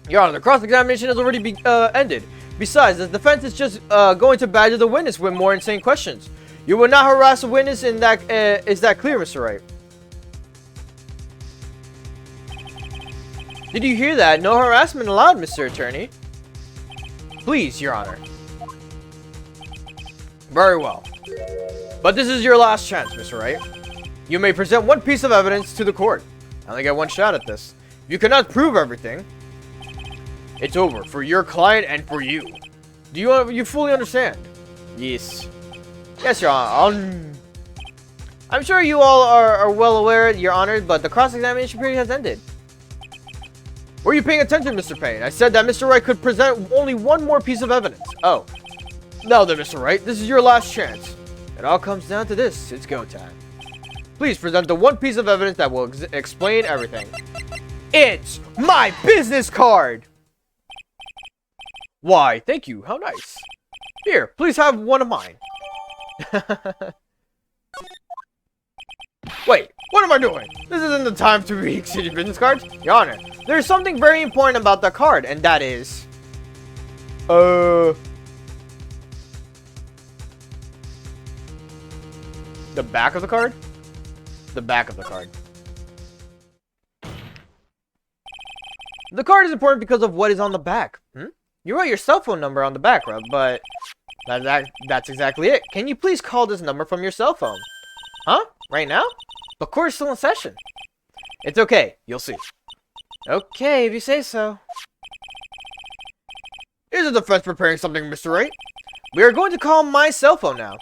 Your Honor, the cross-examination has already ended. Besides, the defense is just going to badger the witness with more insane questions. You will not harass a witness in that. Is that clear, Mr. Wright? Did you hear that? No harassment allowed, Mr. Attorney. Please, Your Honor. Very well. But this is your last chance, Mr. Wright. You may present one piece of evidence to the court. I only get one shot at this. If you cannot prove everything, it's over for your client and for you. Do you fully understand? Yes. Yes, Your Honor. I'm sure you all are well aware, Your Honor, but the cross-examination period has ended. Were you paying attention, Mr. Payne? I said that Mr. Wright could present only one more piece of evidence. Oh. Now then, Mr. Wright, this is your last chance. It all comes down to this. It's go time. Please present the one piece of evidence that will explain everything. It's my business card! Why, thank you. How nice. Here, please have one of mine. Wait, what am I doing? This isn't the time to re-exchange your business cards. Your Honor, there's something very important about the card, and that is... The back of the card? The back of the card. The card is important because of what is on the back. You wrote your cell phone number on the back, but that's exactly it. Can you please call this number from your cell phone? Huh? Right now? The court is still in session. It's okay. You'll see. Okay, if you say so. Is the defense preparing something, Mr. Wright? We are going to call my cell phone now.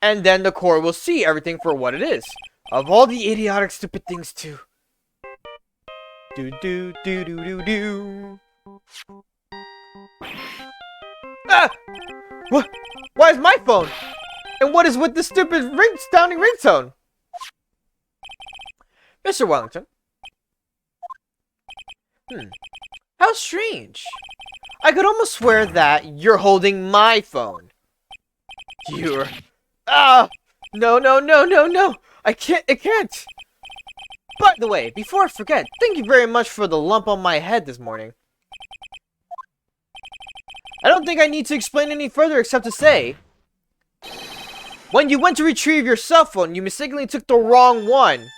And then the court will see everything for what it is. Of all the idiotic, stupid things to do. Ah! What? Why is my phone? And what is with the stupid sounding ringtone? Mr. Wellington. How strange. I could almost swear that you're holding my phone. You're... Ah! No. It can't. By the way, before I forget, thank you very much for the lump on my head this morning. I don't think I need to explain any further except to say, when you went to retrieve your cell phone, you mistakenly took the wrong one.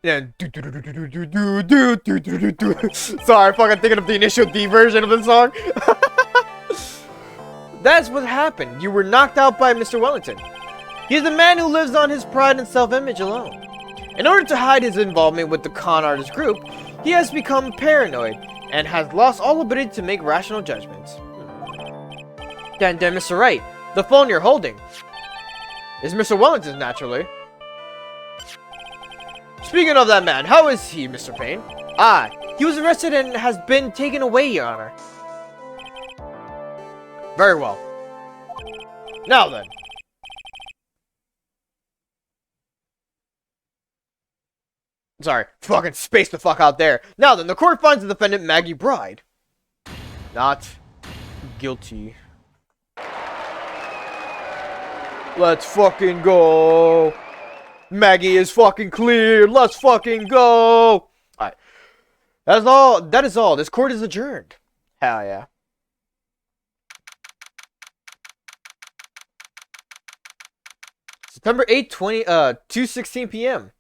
Yeah. Sorry, fucking thinking of the initial D version of the song. That's what happened. You were knocked out by Mr. Wellington. He's a man who lives on his pride and self-image alone. In order to hide his involvement with the con artist group, he has become paranoid and has lost all ability to make rational judgments. Then, Mr. Wright, the phone you're holding is Mr. Wellington's, naturally. Speaking of that man, how is he, Mr. Payne? Ah, he was arrested and has been taken away, Your Honor. Very well. Now then. Sorry, fucking space the fuck out there. Now then, the court finds the defendant, Maggie Bride, not guilty. Let's fucking go. Maggie is fucking clear. Let's fucking go. Alright. That is all. This court is adjourned. Hell yeah. September 8th, 2:16 p.m.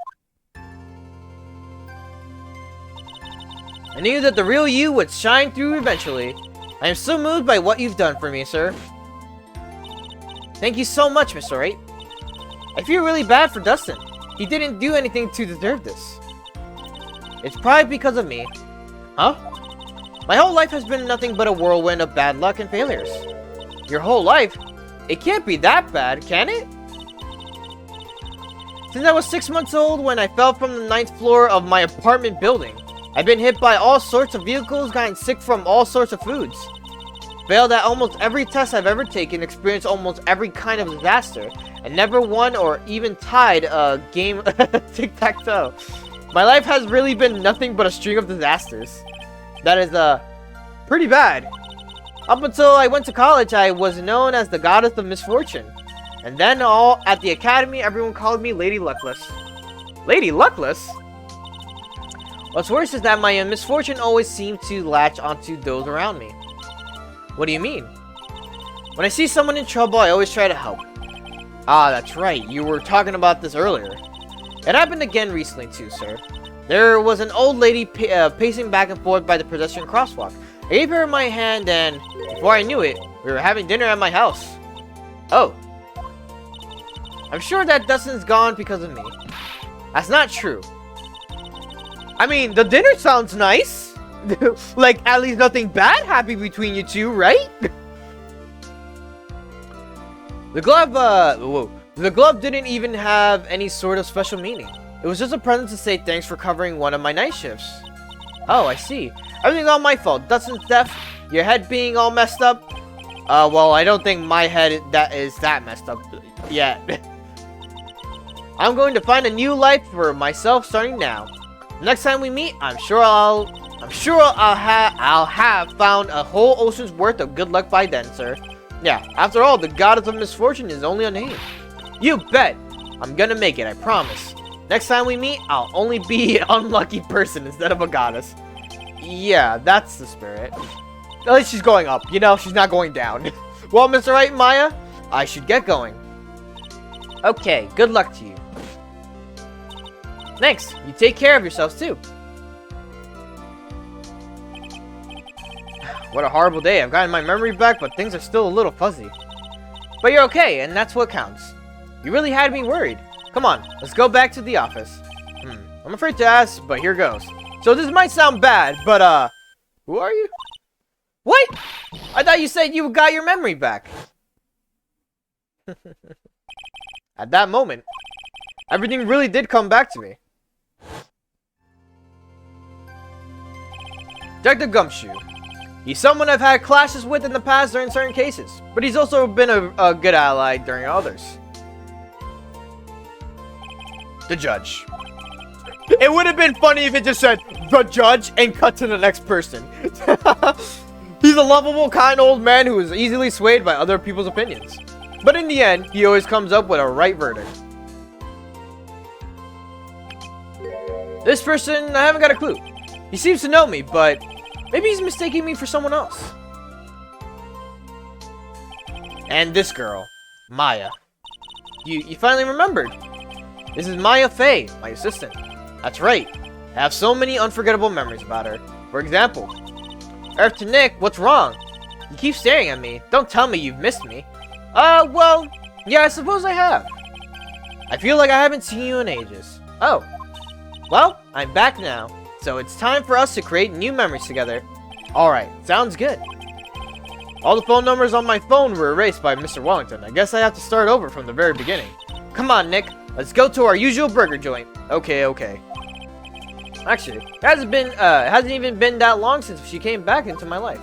I knew that the real you would shine through eventually. I am so moved by what you've done for me, sir. Thank you so much, Mr. Wright. I feel really bad for Dustin. He didn't do anything to deserve this. It's probably because of me. Huh? My whole life has been nothing but a whirlwind of bad luck and failures. Your whole life? It can't be that bad, can it? Since I was 6 months old when I fell from the 9th floor of my apartment building. I've been hit by all sorts of vehicles, gotten sick from all sorts of foods. Failed at almost every test I've ever taken, experienced almost every kind of disaster, and never won or even tied a game tic-tac-toe. My life has really been nothing but a string of disasters. That is, pretty bad. Up until I went to college, I was known as the goddess of misfortune. And then at the academy, everyone called me Lady Luckless. Lady Luckless? What's worse is that my misfortune always seemed to latch onto those around me. What do you mean? When I see someone in trouble, I always try to help. Ah, that's right. You were talking about this earlier. It happened again recently too, sir. There was an old lady pacing back and forth by the pedestrian crosswalk. I gave her my hand and, before I knew it, we were having dinner at my house. Oh. I'm sure that Dustin's gone because of me. That's not true. I mean, the dinner sounds nice. Like, at least nothing bad happened between you two, right? The glove didn't even have any sort of special meaning. It was just a present to say thanks for covering one of my night shifts. Oh, I see. Everything's all my fault. Dustin's death, your head being all messed up. Well, I don't think my head is that messed up yet. I'm going to find a new life for myself starting now. Next time we meet, I'm sure I'll have found a whole ocean's worth of good luck by then, sir. Yeah, after all, the goddess of misfortune is only a name. You bet. I'm gonna make it, I promise. Next time we meet, I'll only be an unlucky person instead of a goddess. Yeah, that's the spirit. At least she's going up, you know, she's not going down. Well, Mr. Wright and Maya, I should get going. Okay, good luck to you. Thanks, you take care of yourselves too. What a horrible day. I've gotten my memory back, but things are still a little fuzzy. But you're okay, and that's what counts. You really had me worried. Come on, let's go back to the office. I'm afraid to ask, but here goes. So this might sound bad, but, who are you? What? I thought you said you got your memory back. At that moment, everything really did come back to me. Dr. Gumshoe. He's someone I've had clashes with in the past during certain cases, but he's also been a good ally during others. The judge. It would have been funny if it just said, the judge, and cut to the next person. He's a lovable, kind old man who is easily swayed by other people's opinions. But in the end, he always comes up with a right verdict. This person, I haven't got a clue. He seems to know me, but maybe he's mistaking me for someone else. And this girl, Maya. You finally remembered. This is Maya Fey, my assistant. That's right. I have so many unforgettable memories about her. For example, Earth to Nick, what's wrong? You keep staring at me. Don't tell me you've missed me. Well, yeah, I suppose I have. I feel like I haven't seen you in ages. Oh. Well, I'm back now. So it's time for us to create new memories together. Alright, sounds good. All the phone numbers on my phone were erased by Mr. Wellington. I guess I have to start over from the very beginning. Come on, Nick. Let's go to our usual burger joint. Okay. Actually, it hasn't even been that long since she came back into my life.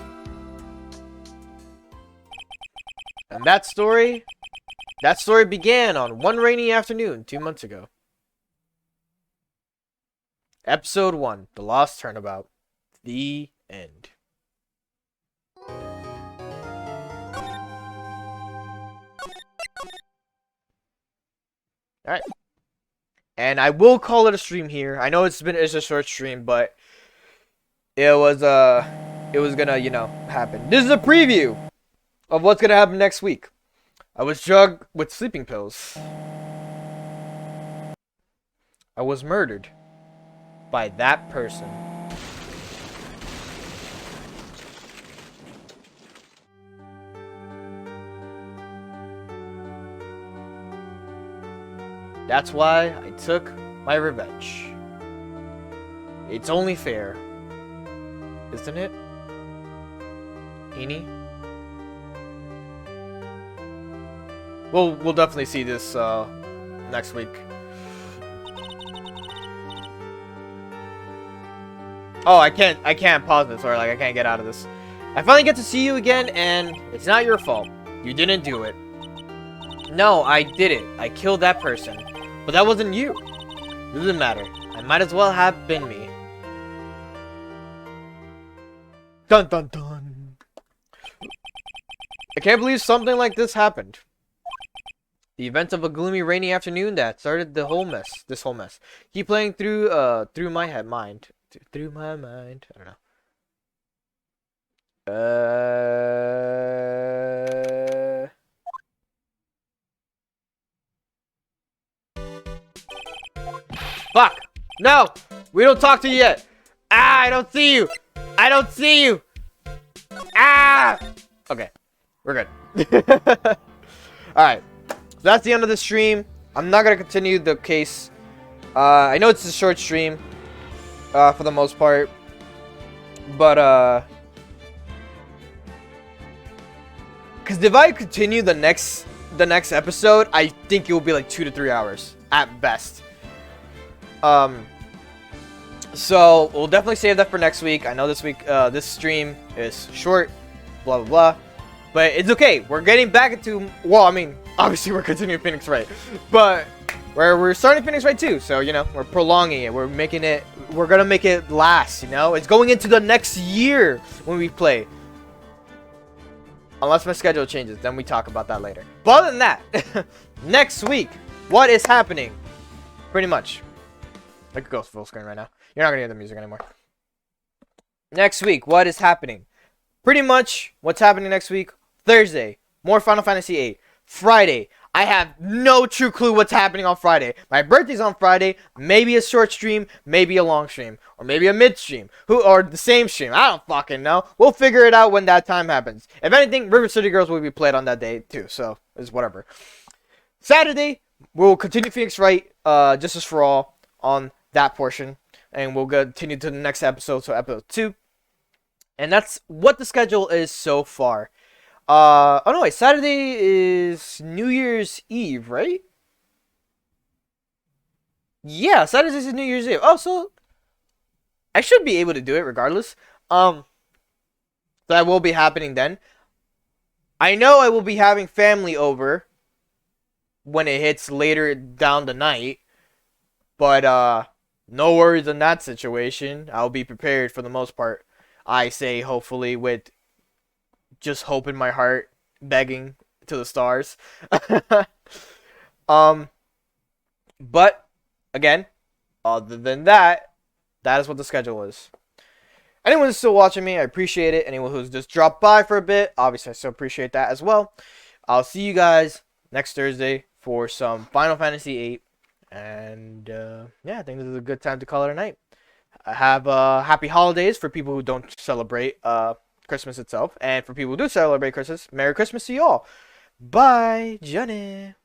And that story began on one rainy afternoon 2 months ago. Episode 1, The Lost Turnabout. The end. Alright. And I will call it a stream here. I know it's a short stream, but it was gonna, you know, happen. This is a preview of what's gonna happen next week. I was drugged with sleeping pills. I was murdered by that person. That's why I took my revenge. It's only fair, isn't it, Eenie? We'll definitely see this next week. Oh, I can't pause this, or like I can't get out of this. I finally get to see you again, and it's not your fault. You didn't do it. No, I did it. I killed that person. But that wasn't you. It doesn't matter. I might as well have been me. Dun dun dun. I can't believe something like this happened. The events of a gloomy, rainy afternoon that started the whole mess. This whole mess. Keep playing through my mind. Through my mind. I don't know. Fuck! No! We don't talk to you yet! Ah! I don't see you! I don't see you! Ah! Okay. We're good. Alright. So that's the end of the stream. I'm not gonna continue the case. I know it's a short stream. For the most part. But, because if I continue the next episode, I think it will be like 2 to 3 hours at best. So we'll definitely save that for next week. I know this week, this stream is short, blah blah blah, but it's okay. We're getting back into, well, I mean, obviously we're continuing Phoenix Wright, but we're starting Phoenix Wright too. So you know, we're prolonging it. We're making it. We're gonna make it last. You know, it's going into the next year when we play. Unless my schedule changes, then we talk about that later. But other than that, next week, what is happening? Pretty much. I could go full screen right now. You're not going to hear the music anymore. Next week, what is happening? Pretty much, what's happening next week? Thursday, more Final Fantasy VIII. Friday, I have no true clue what's happening on Friday. My birthday's on Friday. Maybe a short stream, maybe a long stream, or maybe a mid stream, or the same stream. I don't fucking know. We'll figure it out when that time happens. If anything, River City Girls will be played on that day too, so it's whatever. Saturday, we'll continue Phoenix Wright, Justice for All on that portion, and we'll continue to the next episode, so episode 2. And that's what the schedule is so far. Oh no, wait, Saturday is New Year's Eve, right? Yeah, Saturday is New Year's Eve. Oh, so I should be able to do it regardless. That will be happening then. I know I will be having family over when it hits later down the night, but no worries in that situation. I'll be prepared for the most part. I say hopefully with just hope in my heart, begging to the stars. But again, other than that, that is what the schedule is. Anyone who's still watching me, I appreciate it. Anyone who's just dropped by for a bit, obviously I still appreciate that as well. I'll see you guys next Thursday for some Final Fantasy VIII. And yeah, I think this is a good time to call it a night. Have happy holidays for people who don't celebrate Christmas itself. And for people who do celebrate Christmas, Merry Christmas to you all. Bye, Johnny.